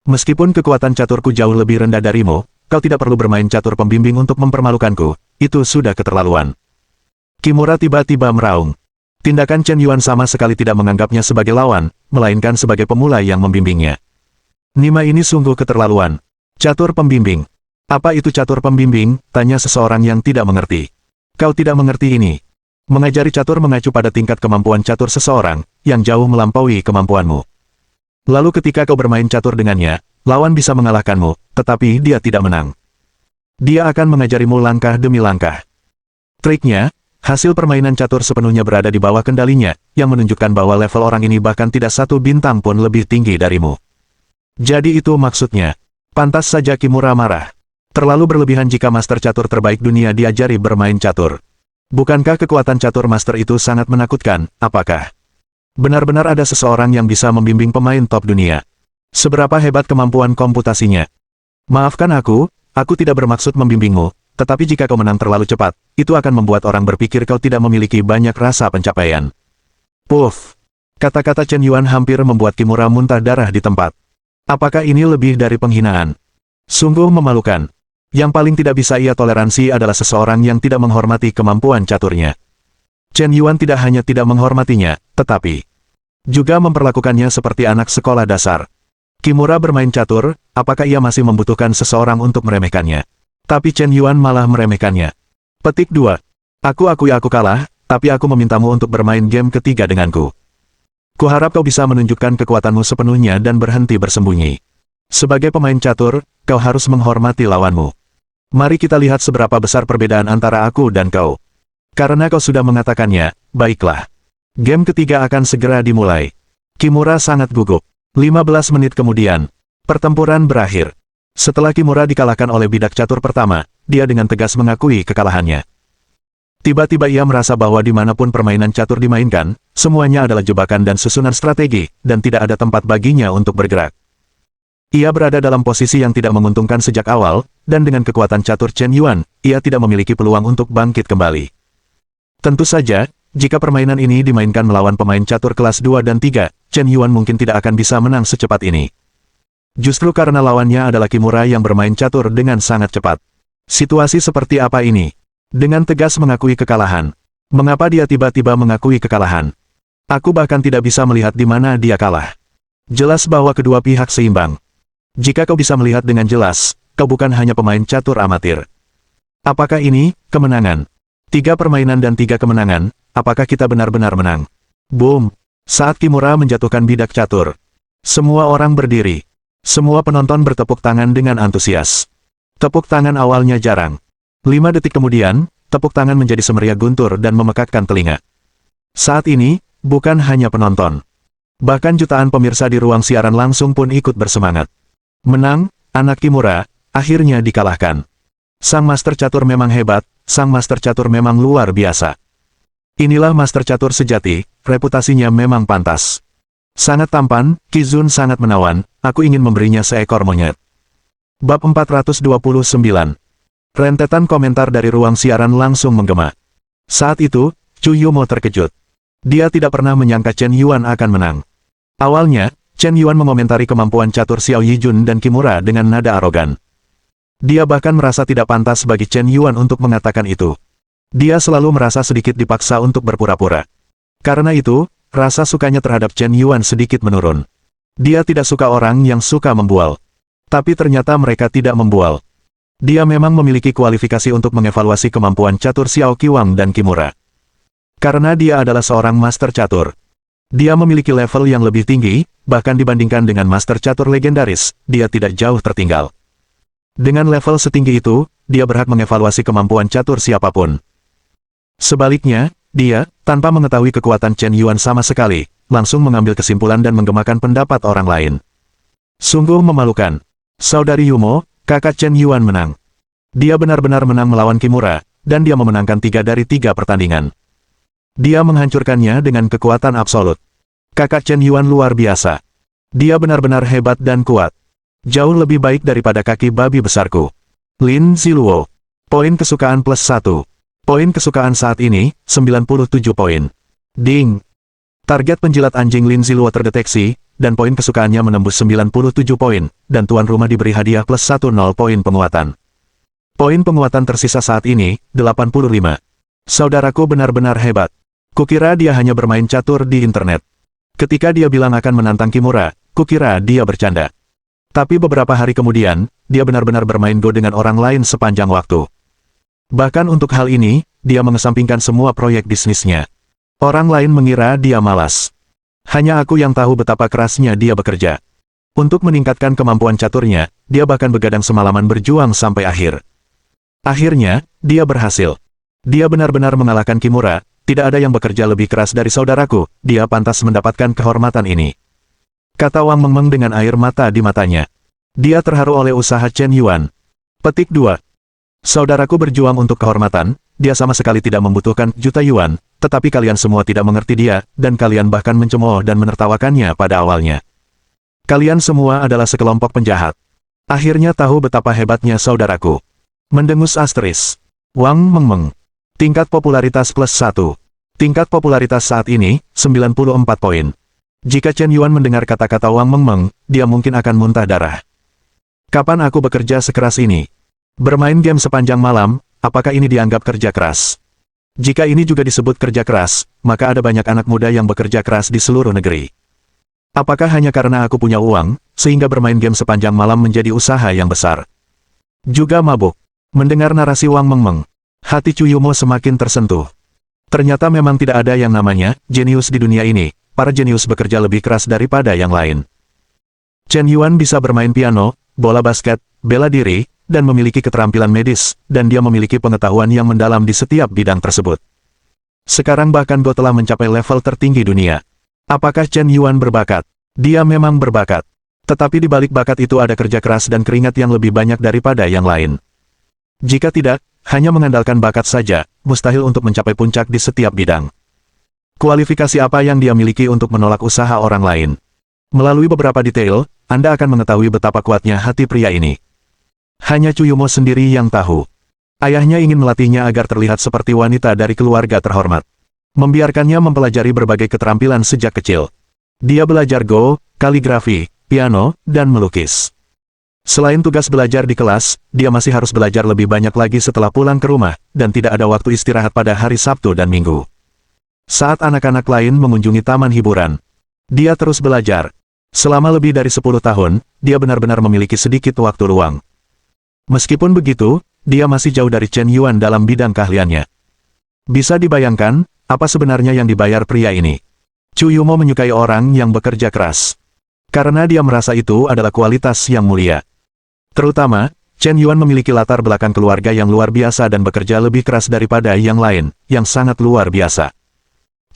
Meskipun kekuatan caturku jauh lebih rendah darimu, kau tidak perlu bermain catur pembimbing untuk mempermalukanku, itu sudah keterlaluan. Kimura tiba-tiba meraung. Tindakan Chen Yuan sama sekali tidak menganggapnya sebagai lawan, melainkan sebagai pemula yang membimbingnya. Nima ini sungguh keterlaluan. Catur pembimbing. Apa itu catur pembimbing? Tanya seseorang yang tidak mengerti. Kau tidak mengerti ini. Mengajari catur mengacu pada tingkat kemampuan catur seseorang, yang jauh melampaui kemampuanmu. Lalu ketika kau bermain catur dengannya, lawan bisa mengalahkanmu, tetapi dia tidak menang. Dia akan mengajarimu langkah demi langkah. Triknya, hasil permainan catur sepenuhnya berada di bawah kendalinya, yang menunjukkan bahwa level orang ini bahkan tidak 1 bintang pun lebih tinggi darimu. Jadi itu maksudnya. Pantas saja Kimura marah. Terlalu berlebihan jika master catur terbaik dunia diajari bermain catur. Bukankah kekuatan catur master itu sangat menakutkan, apakah? Benar-benar ada seseorang yang bisa membimbing pemain top dunia. Seberapa hebat kemampuan komputasinya? Maafkan aku tidak bermaksud membimbingmu, tetapi jika kau menang terlalu cepat, itu akan membuat orang berpikir kau tidak memiliki banyak rasa pencapaian. Puff! Kata-kata Chen Yuan hampir membuat Kimura muntah darah di tempat. Apakah ini lebih dari penghinaan? Sungguh memalukan. Yang paling tidak bisa ia toleransi adalah seseorang yang tidak menghormati kemampuan caturnya. Chen Yuan tidak hanya tidak menghormatinya, tetapi juga memperlakukannya seperti anak sekolah dasar. Kimura bermain catur, apakah ia masih membutuhkan seseorang untuk meremehkannya? Tapi Chen Yuan malah meremehkannya. Petik 2. Aku akui aku kalah, tapi aku memintamu untuk bermain game ketiga denganku. Kuharap kau bisa menunjukkan kekuatanmu sepenuhnya dan berhenti bersembunyi. Sebagai pemain catur, kau harus menghormati lawanmu. Mari kita lihat seberapa besar perbedaan antara aku dan kau. Karena kau sudah mengatakannya, baiklah. Game ketiga akan segera dimulai. Kimura sangat gugup. 15 menit kemudian, pertempuran berakhir. Setelah Kimura dikalahkan oleh bidak catur pertama, dia dengan tegas mengakui kekalahannya. Tiba-tiba ia merasa bahwa dimanapun permainan catur dimainkan, semuanya adalah jebakan dan susunan strategi, dan tidak ada tempat baginya untuk bergerak. Ia berada dalam posisi yang tidak menguntungkan sejak awal, dan dengan kekuatan catur Chen Yuan, ia tidak memiliki peluang untuk bangkit kembali. Tentu saja, jika permainan ini dimainkan melawan pemain catur kelas 2 dan 3, Chen Yuan mungkin tidak akan bisa menang secepat ini. Justru karena lawannya adalah Kimura yang bermain catur dengan sangat cepat. Situasi seperti apa ini? Dengan tegas mengakui kekalahan. Mengapa dia tiba-tiba mengakui kekalahan? Aku bahkan tidak bisa melihat di mana dia kalah. Jelas bahwa kedua pihak seimbang. Jika kau bisa melihat dengan jelas, kau bukan hanya pemain catur amatir. Apakah ini kemenangan? 3 permainan dan 3 kemenangan, apakah kita benar-benar menang? Boom! Saat Kimura menjatuhkan bidak catur, semua orang berdiri. Semua penonton bertepuk tangan dengan antusias. Tepuk tangan awalnya jarang. 5 detik kemudian, tepuk tangan menjadi semeriah guntur dan memekakkan telinga. Saat ini, bukan hanya penonton. Bahkan jutaan pemirsa di ruang siaran langsung pun ikut bersemangat. Menang, anak Kimura, akhirnya dikalahkan. Sang master catur memang hebat, sang master catur memang luar biasa. Inilah master catur sejati, reputasinya memang pantas. Sangat tampan, Qizun sangat menawan, aku ingin memberinya seekor monyet. Bab 429. Rentetan komentar dari ruang siaran langsung menggema. Saat itu, Chu Yumo terkejut. Dia tidak pernah menyangka Chen Yuan akan menang. Awalnya, Chen Yuan mengomentari kemampuan catur Xiao Yijun dan Kimura dengan nada arogan. Dia bahkan merasa tidak pantas bagi Chen Yuan untuk mengatakan itu. Dia selalu merasa sedikit dipaksa untuk berpura-pura. Karena itu, rasa sukanya terhadap Chen Yuan sedikit menurun. Dia tidak suka orang yang suka membual. Tapi ternyata mereka tidak membual. Dia memang memiliki kualifikasi untuk mengevaluasi kemampuan catur Xiao Qiwang dan Kimura. Karena dia adalah seorang master catur. Dia memiliki level yang lebih tinggi, bahkan dibandingkan dengan master catur legendaris, dia tidak jauh tertinggal. Dengan level setinggi itu, dia berhak mengevaluasi kemampuan catur siapapun. Sebaliknya, dia, tanpa mengetahui kekuatan Chen Yuan sama sekali, langsung mengambil kesimpulan dan menggemakan pendapat orang lain. Sungguh memalukan. Saudari Yumo, kakak Chen Yuan menang. Dia benar-benar menang melawan Kimura, dan dia memenangkan 3 dari 3 pertandingan. Dia menghancurkannya dengan kekuatan absolut. Kakak Chen Yuan luar biasa. Dia benar-benar hebat dan kuat. Jauh lebih baik daripada kaki babi besarku. Lin Ziluo. Poin kesukaan +1. Poin kesukaan saat ini, 97 poin. Ding. Target penjilat anjing Lin Ziluo terdeteksi, dan poin kesukaannya menembus 97 poin, dan tuan rumah diberi hadiah +10 poin penguatan. Poin penguatan tersisa saat ini, 85. Saudaraku benar-benar hebat. Kukira dia hanya bermain catur di internet. Ketika dia bilang akan menantang Kimura, kukira dia bercanda. Tapi beberapa hari kemudian, dia benar-benar bermain Go dengan orang lain sepanjang waktu. Bahkan untuk hal ini, dia mengesampingkan semua proyek bisnisnya. Orang lain mengira dia malas. Hanya aku yang tahu betapa kerasnya dia bekerja. Untuk meningkatkan kemampuan caturnya, dia bahkan begadang semalaman berjuang sampai akhir. Akhirnya, dia berhasil. Dia benar-benar mengalahkan Kimura, tidak ada yang bekerja lebih keras dari saudaraku, dia pantas mendapatkan kehormatan ini. Kata Wang Mengmeng dengan air mata di matanya. Dia terharu oleh usaha Chen Yuan. Petik 2. Saudaraku berjuang untuk kehormatan, dia sama sekali tidak membutuhkan juta yuan, tetapi kalian semua tidak mengerti dia, dan kalian bahkan mencemooh dan menertawakannya pada awalnya. Kalian semua adalah sekelompok penjahat. Akhirnya tahu betapa hebatnya saudaraku. Mendengus asteris. Wang Mengmeng. Tingkat popularitas +1. Tingkat popularitas saat ini, 94 poin. Jika Chen Yuan mendengar kata-kata Wang Mengmeng, dia mungkin akan muntah darah. Kapan aku bekerja sekeras ini? Bermain game sepanjang malam, apakah ini dianggap kerja keras? Jika ini juga disebut kerja keras, maka ada banyak anak muda yang bekerja keras di seluruh negeri. Apakah hanya karena aku punya uang, sehingga bermain game sepanjang malam menjadi usaha yang besar? Juga mabuk. Mendengar narasi Wang Mengmeng, Hati Chu Yumo semakin tersentuh. Ternyata memang tidak ada yang namanya jenius di dunia ini. Para jenius bekerja lebih keras daripada yang lain. Chen Yuan bisa bermain piano, bola basket, bela diri, dan memiliki keterampilan medis, dan dia memiliki pengetahuan yang mendalam di setiap bidang tersebut. Sekarang bahkan Go telah mencapai level tertinggi dunia. Apakah Chen Yuan berbakat? Dia memang berbakat. Tetapi di balik bakat itu ada kerja keras dan keringat yang lebih banyak daripada yang lain. Jika tidak, hanya mengandalkan bakat saja, mustahil untuk mencapai puncak di setiap bidang. Kualifikasi apa yang dia miliki untuk menolak usaha orang lain? Melalui beberapa detail, Anda akan mengetahui betapa kuatnya hati pria ini. Hanya Chu Yumo sendiri yang tahu. Ayahnya ingin melatihnya agar terlihat seperti wanita dari keluarga terhormat. Membiarkannya mempelajari berbagai keterampilan sejak kecil. Dia belajar Go, kaligrafi, piano, dan melukis. Selain tugas belajar di kelas, dia masih harus belajar lebih banyak lagi setelah pulang ke rumah, dan tidak ada waktu istirahat pada hari Sabtu dan Minggu. Saat anak-anak lain mengunjungi taman hiburan, dia terus belajar. Selama lebih dari 10 tahun, dia benar-benar memiliki sedikit waktu luang. Meskipun begitu, dia masih jauh dari Chen Yuan dalam bidang keahliannya. Bisa dibayangkan, apa sebenarnya yang dibayar pria ini? Chu Yumo menyukai orang yang bekerja keras. Karena dia merasa itu adalah kualitas yang mulia. Terutama, Chen Yuan memiliki latar belakang keluarga yang luar biasa dan bekerja lebih keras daripada yang lain, yang sangat luar biasa.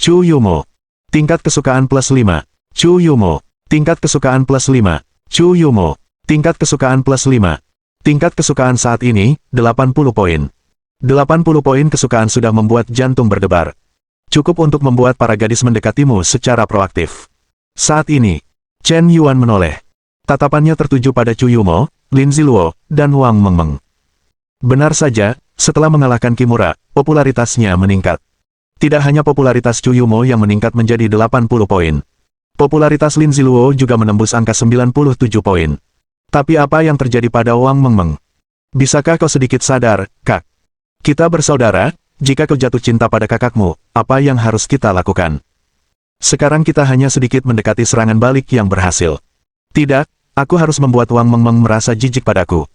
Chu Yumo. Tingkat kesukaan plus 5. Chu Yumo. Tingkat kesukaan plus 5. Chu Yumo. Tingkat kesukaan plus 5. Tingkat kesukaan saat ini, 80 poin. 80 poin kesukaan sudah membuat jantung berdebar. Cukup untuk membuat para gadis mendekatimu secara proaktif. Saat ini, Chen Yuan menoleh. Tatapannya tertuju pada Chu Yumo, Lin Ziluo, dan Wang Mengmeng. Benar saja, setelah mengalahkan Kimura, popularitasnya meningkat. Tidak hanya popularitas Chu Yumo yang meningkat menjadi 80 poin. Popularitas Lin Ziluo juga menembus angka 97 poin. Tapi apa yang terjadi pada Wang Mengmeng? Bisakah kau sedikit sadar, Kak? Kita bersaudara, jika kau jatuh cinta pada kakakmu, apa yang harus kita lakukan? Sekarang kita hanya sedikit mendekati serangan balik yang berhasil. Tidak, aku harus membuat Wang Mengmeng merasa jijik padaku.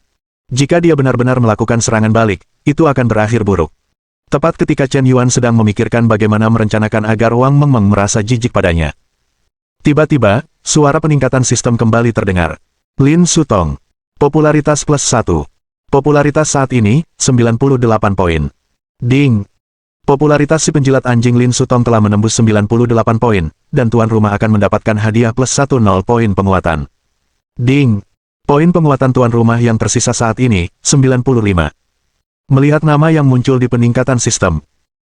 Jika dia benar-benar melakukan serangan balik, itu akan berakhir buruk. Tepat ketika Chen Yuan sedang memikirkan bagaimana merencanakan agar Wang Mengmeng merasa jijik padanya. Tiba-tiba, suara peningkatan sistem kembali terdengar. Lin Sutong. Popularitas plus 1. Popularitas saat ini, 98 poin. Ding. Popularitas si penjilat anjing Lin Sutong telah menembus 98 poin, dan tuan rumah akan mendapatkan hadiah plus 10 poin penguatan. Ding. Poin penguatan tuan rumah yang tersisa saat ini, 95. Melihat nama yang muncul di peningkatan sistem.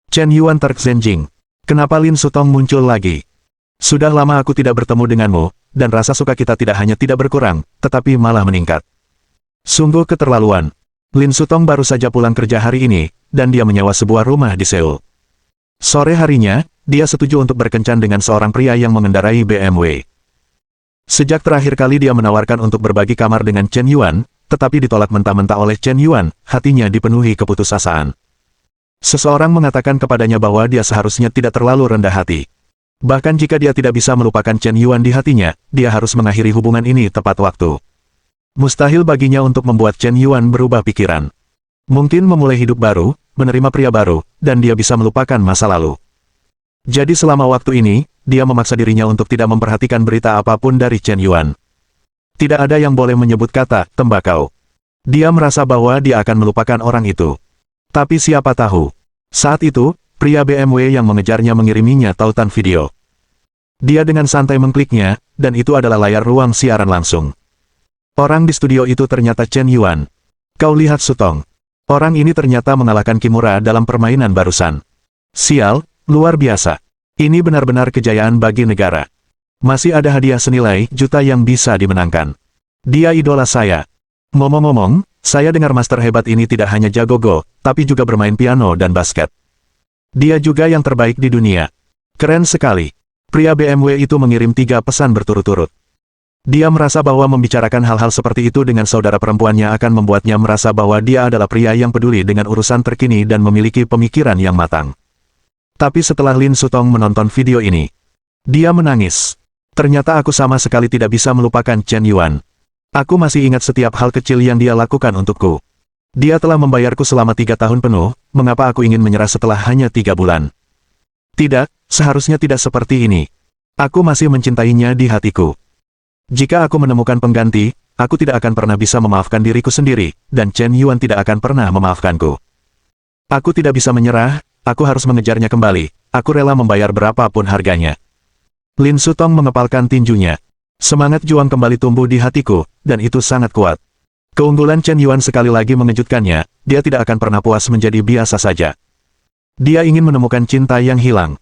Chen Yuan terksenjing. Kenapa Lin Sutong muncul lagi? Sudah lama aku tidak bertemu denganmu, dan rasa suka kita tidak hanya tidak berkurang, tetapi malah meningkat. Sungguh keterlaluan. Lin Sutong baru saja pulang kerja hari ini, dan dia menyewa sebuah rumah di Seoul. Sore harinya, dia setuju untuk berkencan dengan seorang pria yang mengendarai BMW. Sejak terakhir kali dia menawarkan untuk berbagi kamar dengan Chen Yuan, tetapi ditolak mentah-mentah oleh Chen Yuan, hatinya dipenuhi keputusasaan. Seseorang mengatakan kepadanya bahwa dia seharusnya tidak terlalu rendah hati. Bahkan jika dia tidak bisa melupakan Chen Yuan di hatinya, dia harus mengakhiri hubungan ini tepat waktu. Mustahil baginya untuk membuat Chen Yuan berubah pikiran. Mungkin memulai hidup baru, menerima pria baru, dan dia bisa melupakan masa lalu. Jadi selama waktu ini, dia memaksa dirinya untuk tidak memperhatikan berita apapun dari Chen Yuan. Tidak ada yang boleh menyebut kata tembakau. Dia merasa bahwa dia akan melupakan orang itu. Tapi siapa tahu. Saat itu, pria BMW yang mengejarnya mengiriminya tautan video. Dia dengan santai mengkliknya, dan itu adalah layar ruang siaran langsung. Orang di studio itu ternyata Chen Yuan. Kau lihat Sutong. Orang ini ternyata mengalahkan Kimura dalam permainan barusan. Sial, luar biasa. Ini benar-benar kejayaan bagi negara. Masih ada hadiah senilai juta yang bisa dimenangkan. Dia idola saya. Ngomong-ngomong, saya dengar master hebat ini tidak hanya jago Go, tapi juga bermain piano dan basket. Dia juga yang terbaik di dunia. Keren sekali. Pria BMW itu mengirim 3 pesan berturut-turut. Dia merasa bahwa membicarakan hal-hal seperti itu dengan saudara perempuannya akan membuatnya merasa bahwa dia adalah pria yang peduli dengan urusan terkini dan memiliki pemikiran yang matang. Tapi setelah Lin Sutong menonton video ini, dia menangis. Ternyata aku sama sekali tidak bisa melupakan Chen Yuan. Aku masih ingat setiap hal kecil yang dia lakukan untukku. Dia telah membayarku selama 3 tahun penuh, mengapa aku ingin menyerah setelah hanya 3 bulan? Tidak, seharusnya tidak seperti ini. Aku masih mencintainya di hatiku. Jika aku menemukan pengganti, aku tidak akan pernah bisa memaafkan diriku sendiri, dan Chen Yuan tidak akan pernah memaafkanku. Aku tidak bisa menyerah, aku harus mengejarnya kembali, aku rela membayar berapapun harganya. Lin Sutong mengepalkan tinjunya. Semangat juang kembali tumbuh di hatiku, dan itu sangat kuat. Keunggulan Chen Yuan sekali lagi mengejutkannya, dia tidak akan pernah puas menjadi biasa saja. Dia ingin menemukan cinta yang hilang.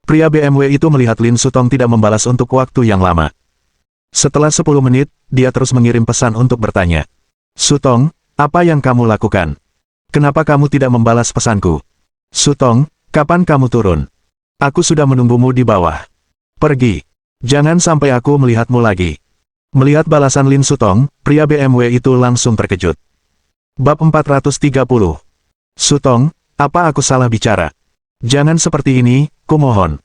Pria BMW itu melihat Lin Sutong tidak membalas untuk waktu yang lama. Setelah 10 menit, dia terus mengirim pesan untuk bertanya. Sutong, apa yang kamu lakukan? Kenapa kamu tidak membalas pesanku? Sutong, kapan kamu turun? Aku sudah menunggumu di bawah. Pergi. Jangan sampai aku melihatmu lagi. Melihat balasan Lin Sutong, pria BMW itu langsung terkejut. Bab 430. Sutong, apa aku salah bicara? Jangan seperti ini, kumohon.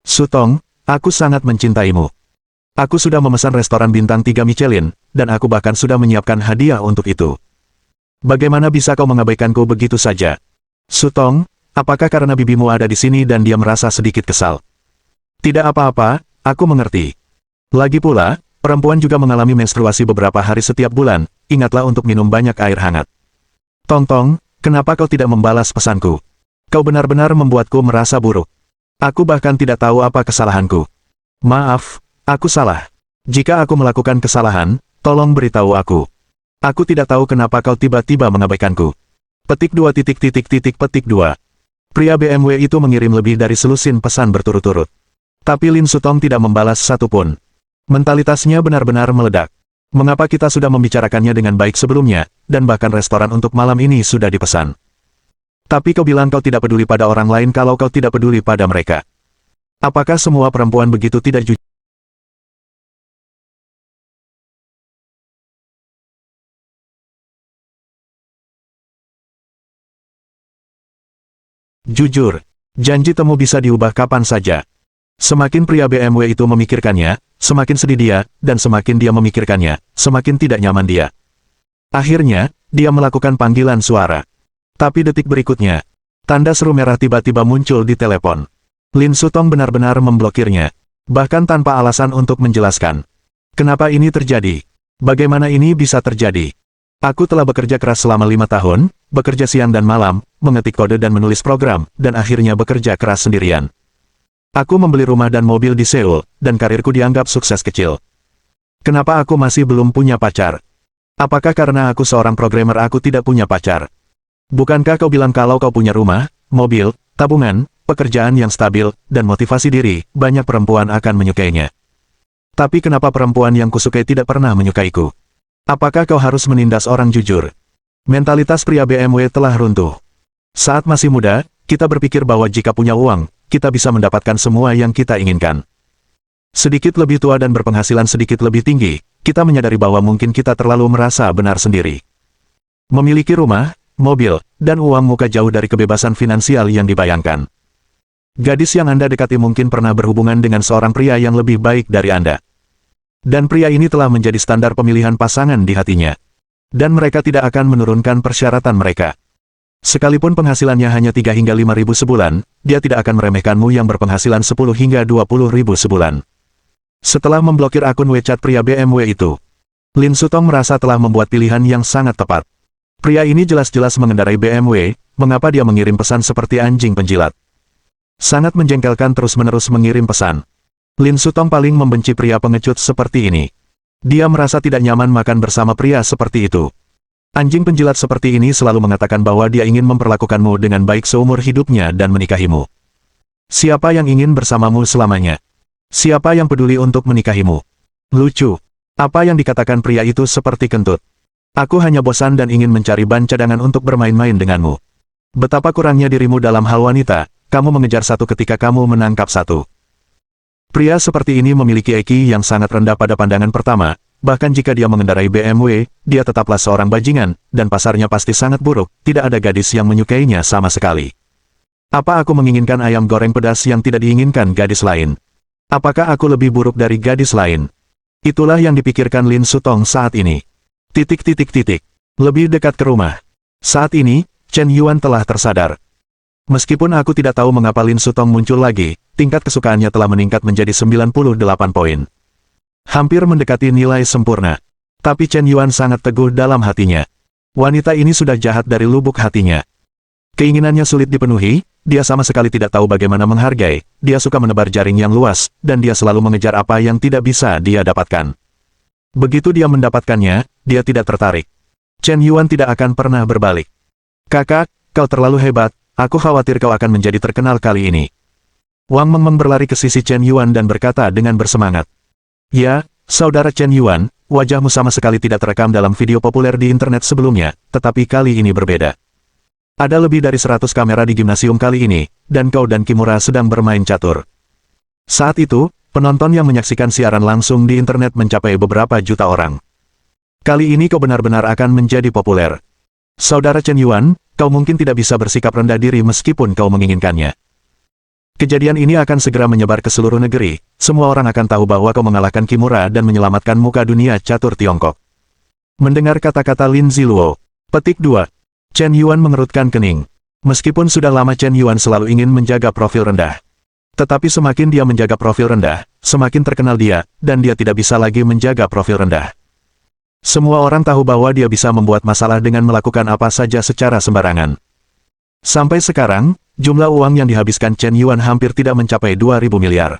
Sutong, aku sangat mencintaimu. Aku sudah memesan restoran bintang 3 Michelin, dan aku bahkan sudah menyiapkan hadiah untuk itu. Bagaimana bisa kau mengabaikanku begitu saja? Sutong, apakah karena bibimu ada di sini dan dia merasa sedikit kesal? Tidak apa-apa, aku mengerti. Lagi pula, perempuan juga mengalami menstruasi beberapa hari setiap bulan, ingatlah untuk minum banyak air hangat. Tong-tong, kenapa kau tidak membalas pesanku? Kau benar-benar membuatku merasa buruk. Aku bahkan tidak tahu apa kesalahanku. Maaf, aku salah. Jika aku melakukan kesalahan, tolong beritahu aku. Aku tidak tahu kenapa kau tiba-tiba mengabaikanku. Petik 2 petik 2. Pria BMW itu mengirim lebih dari selusin pesan berturut-turut. Tapi Lin Sutong tidak membalas satupun. Mentalitasnya benar-benar meledak. Mengapa kita sudah membicarakannya dengan baik sebelumnya, dan bahkan restoran untuk malam ini sudah dipesan. Tapi kau bilang kau tidak peduli pada orang lain kalau kau tidak peduli pada mereka. Apakah semua perempuan begitu tidak jujur? Jujur, janji temu bisa diubah kapan saja. Semakin pria BMW itu memikirkannya, semakin sedih dia, dan semakin dia memikirkannya, semakin tidak nyaman dia. Akhirnya, dia melakukan panggilan suara. Tapi detik berikutnya, tanda seru merah tiba-tiba muncul di telepon. Lin Sutong benar-benar memblokirnya, bahkan tanpa alasan untuk menjelaskan. Kenapa ini terjadi? Bagaimana ini bisa terjadi? Aku telah bekerja keras selama 5 tahun, bekerja siang dan malam, mengetik kode dan menulis program, dan akhirnya bekerja keras sendirian. Aku membeli rumah dan mobil di Seoul, dan karirku dianggap sukses kecil. Kenapa aku masih belum punya pacar? Apakah karena aku seorang programmer aku tidak punya pacar? Bukankah kau bilang kalau kau punya rumah, mobil, tabungan, pekerjaan yang stabil, dan motivasi diri, banyak perempuan akan menyukainya. Tapi kenapa perempuan yang kusukai tidak pernah menyukaiku? Apakah kau harus menindas orang jujur? Mentalitas pria BMW telah runtuh. Saat masih muda, kita berpikir bahwa jika punya uang, kita bisa mendapatkan semua yang kita inginkan. Sedikit lebih tua dan berpenghasilan sedikit lebih tinggi, kita menyadari bahwa mungkin kita terlalu merasa benar sendiri. Memiliki rumah, mobil, dan uang muka jauh dari kebebasan finansial yang dibayangkan. Gadis yang Anda dekati mungkin pernah berhubungan dengan seorang pria yang lebih baik dari Anda. Dan pria ini telah menjadi standar pemilihan pasangan di hatinya. Dan mereka tidak akan menurunkan persyaratan mereka. Sekalipun penghasilannya hanya 3 hingga 5 ribu sebulan, dia tidak akan meremehkanmu yang berpenghasilan 10 hingga 20 ribu sebulan. Setelah memblokir akun WeChat pria BMW itu, Lin Sutong merasa telah membuat pilihan yang sangat tepat. Pria ini jelas-jelas mengendarai BMW, mengapa dia mengirim pesan seperti anjing penjilat? Sangat menjengkelkan terus-menerus mengirim pesan. Lin Sutong paling membenci pria pengecut seperti ini. Dia merasa tidak nyaman makan bersama pria seperti itu. Anjing penjilat seperti ini selalu mengatakan bahwa dia ingin memperlakukanmu dengan baik seumur hidupnya dan menikahimu. Siapa yang ingin bersamamu selamanya? Siapa yang peduli untuk menikahimu? Lucu. Apa yang dikatakan pria itu seperti kentut. Aku hanya bosan dan ingin mencari ban cadangan untuk bermain-main denganmu. Betapa kurangnya dirimu dalam hal wanita, kamu mengejar satu ketika kamu menangkap satu. Pria seperti ini memiliki IQ yang sangat rendah pada pandangan pertama, bahkan jika dia mengendarai BMW, dia tetaplah seorang bajingan, dan pasarnya pasti sangat buruk, tidak ada gadis yang menyukainya sama sekali. Apa aku menginginkan ayam goreng pedas yang tidak diinginkan gadis lain? Apakah aku lebih buruk dari gadis lain? Itulah yang dipikirkan Lin Sutong saat ini. Lebih dekat ke rumah. Saat ini, Chen Yuan telah tersadar. Meskipun aku tidak tahu mengapa Lin Sutong muncul lagi, tingkat kesukaannya telah meningkat menjadi 98 poin. Hampir mendekati nilai sempurna. Tapi Chen Yuan sangat teguh dalam hatinya. Wanita ini sudah jahat dari lubuk hatinya. Keinginannya sulit dipenuhi, dia sama sekali tidak tahu bagaimana menghargai, dia suka menebar jaring yang luas, dan dia selalu mengejar apa yang tidak bisa dia dapatkan. Begitu dia mendapatkannya, dia tidak tertarik. Chen Yuan tidak akan pernah berbalik. Kakak, kau terlalu hebat, aku khawatir kau akan menjadi terkenal kali ini. Wang Mengmeng berlari ke sisi Chen Yuan dan berkata dengan bersemangat. Ya, saudara Chen Yuan, wajahmu sama sekali tidak terekam dalam video populer di internet sebelumnya, tetapi kali ini berbeda. Ada lebih dari 100 kamera di gimnasium kali ini, dan kau dan Kimura sedang bermain catur. Saat itu, penonton yang menyaksikan siaran langsung di internet mencapai beberapa juta orang. Kali ini kau benar-benar akan menjadi populer. Saudara Chen Yuan, kau mungkin tidak bisa bersikap rendah diri meskipun kau menginginkannya. Kejadian ini akan segera menyebar ke seluruh negeri, semua orang akan tahu bahwa kau mengalahkan Kimura dan menyelamatkan muka dunia catur Tiongkok. Mendengar kata-kata Lin Ziluo. Petik 2. Chen Yuan mengerutkan kening. Meskipun sudah lama Chen Yuan selalu ingin menjaga profil rendah. Tetapi semakin dia menjaga profil rendah, semakin terkenal dia, dan dia tidak bisa lagi menjaga profil rendah. Semua orang tahu bahwa dia bisa membuat masalah dengan melakukan apa saja secara sembarangan. Sampai sekarang, jumlah uang yang dihabiskan Chen Yuan hampir tidak mencapai 2.000 miliar.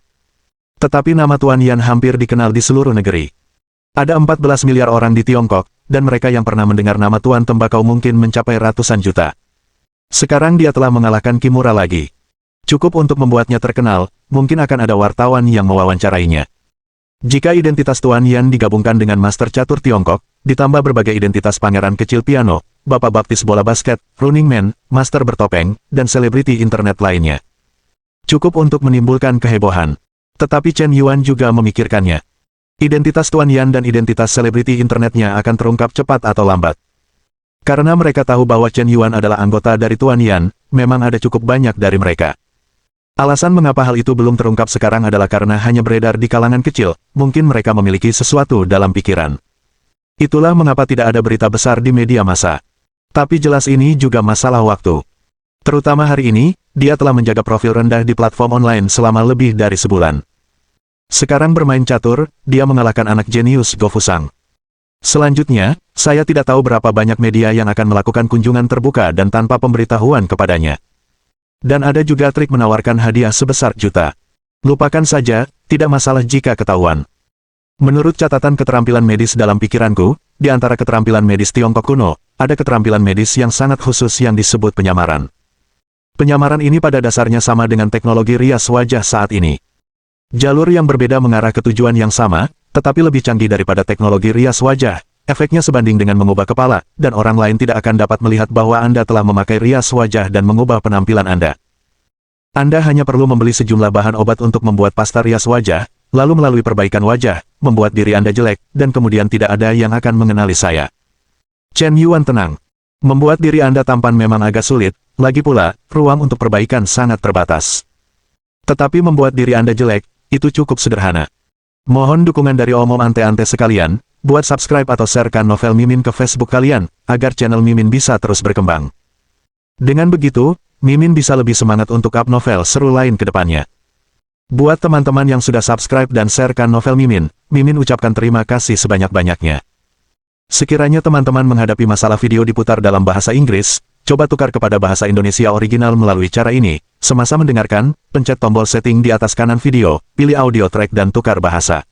Tetapi nama Tuan Yan hampir dikenal di seluruh negeri. Ada 14 miliar orang di Tiongkok, dan mereka yang pernah mendengar nama Tuan Tembakau mungkin mencapai ratusan juta. Sekarang dia telah mengalahkan Kimura lagi. Cukup untuk membuatnya terkenal, mungkin akan ada wartawan yang mewawancarainya. Jika identitas Tuan Yan digabungkan dengan Master Catur Tiongkok, ditambah berbagai identitas pangeran kecil piano, bapak baptis bola basket, running man, master bertopeng, dan selebriti internet lainnya. Cukup untuk menimbulkan kehebohan. Tetapi Chen Yuan juga memikirkannya. Identitas Tuan Yan dan identitas selebriti internetnya akan terungkap cepat atau lambat. Karena mereka tahu bahwa Chen Yuan adalah anggota dari Tuan Yan, memang ada cukup banyak dari mereka. Alasan mengapa hal itu belum terungkap sekarang adalah karena hanya beredar di kalangan kecil, mungkin mereka memiliki sesuatu dalam pikiran. Itulah mengapa tidak ada berita besar di media massa. Tapi jelas ini juga masalah waktu. Terutama hari ini, dia telah menjaga profil rendah di platform online selama lebih dari sebulan. Sekarang bermain catur, dia mengalahkan anak jenius Go Fusang. Selanjutnya, saya tidak tahu berapa banyak media yang akan melakukan kunjungan terbuka dan tanpa pemberitahuan kepadanya. Dan ada juga trik menawarkan hadiah sebesar juta. Lupakan saja, tidak masalah jika ketahuan. Menurut catatan keterampilan medis dalam pikiranku, di antara keterampilan medis Tiongkok kuno, ada keterampilan medis yang sangat khusus yang disebut penyamaran. Penyamaran ini pada dasarnya sama dengan teknologi rias wajah saat ini. Jalur yang berbeda mengarah ke tujuan yang sama, tetapi lebih canggih daripada teknologi rias wajah. Efeknya sebanding dengan mengubah kepala, dan orang lain tidak akan dapat melihat bahwa Anda telah memakai rias wajah dan mengubah penampilan Anda. Anda hanya perlu membeli sejumlah bahan obat untuk membuat pasta rias wajah, lalu melalui perbaikan wajah, membuat diri Anda jelek, dan kemudian tidak ada yang akan mengenali saya. Chen Yuan tenang. Membuat diri Anda tampan memang agak sulit, lagi pula, ruang untuk perbaikan sangat terbatas. Tetapi membuat diri Anda jelek, itu cukup sederhana. Mohon dukungan dari omom ante-ante sekalian, buat subscribe atau sharekan novel Mimin ke Facebook kalian, agar channel Mimin bisa terus berkembang. Dengan begitu, Mimin bisa lebih semangat untuk up novel seru lain ke depannya. Buat teman-teman yang sudah subscribe dan sharekan novel Mimin, Mimin ucapkan terima kasih sebanyak-banyaknya. Sekiranya teman-teman menghadapi masalah video diputar dalam bahasa Inggris, coba tukar kepada bahasa Indonesia original melalui cara ini. Semasa mendengarkan, pencet tombol setting di atas kanan video, pilih audio track dan tukar bahasa.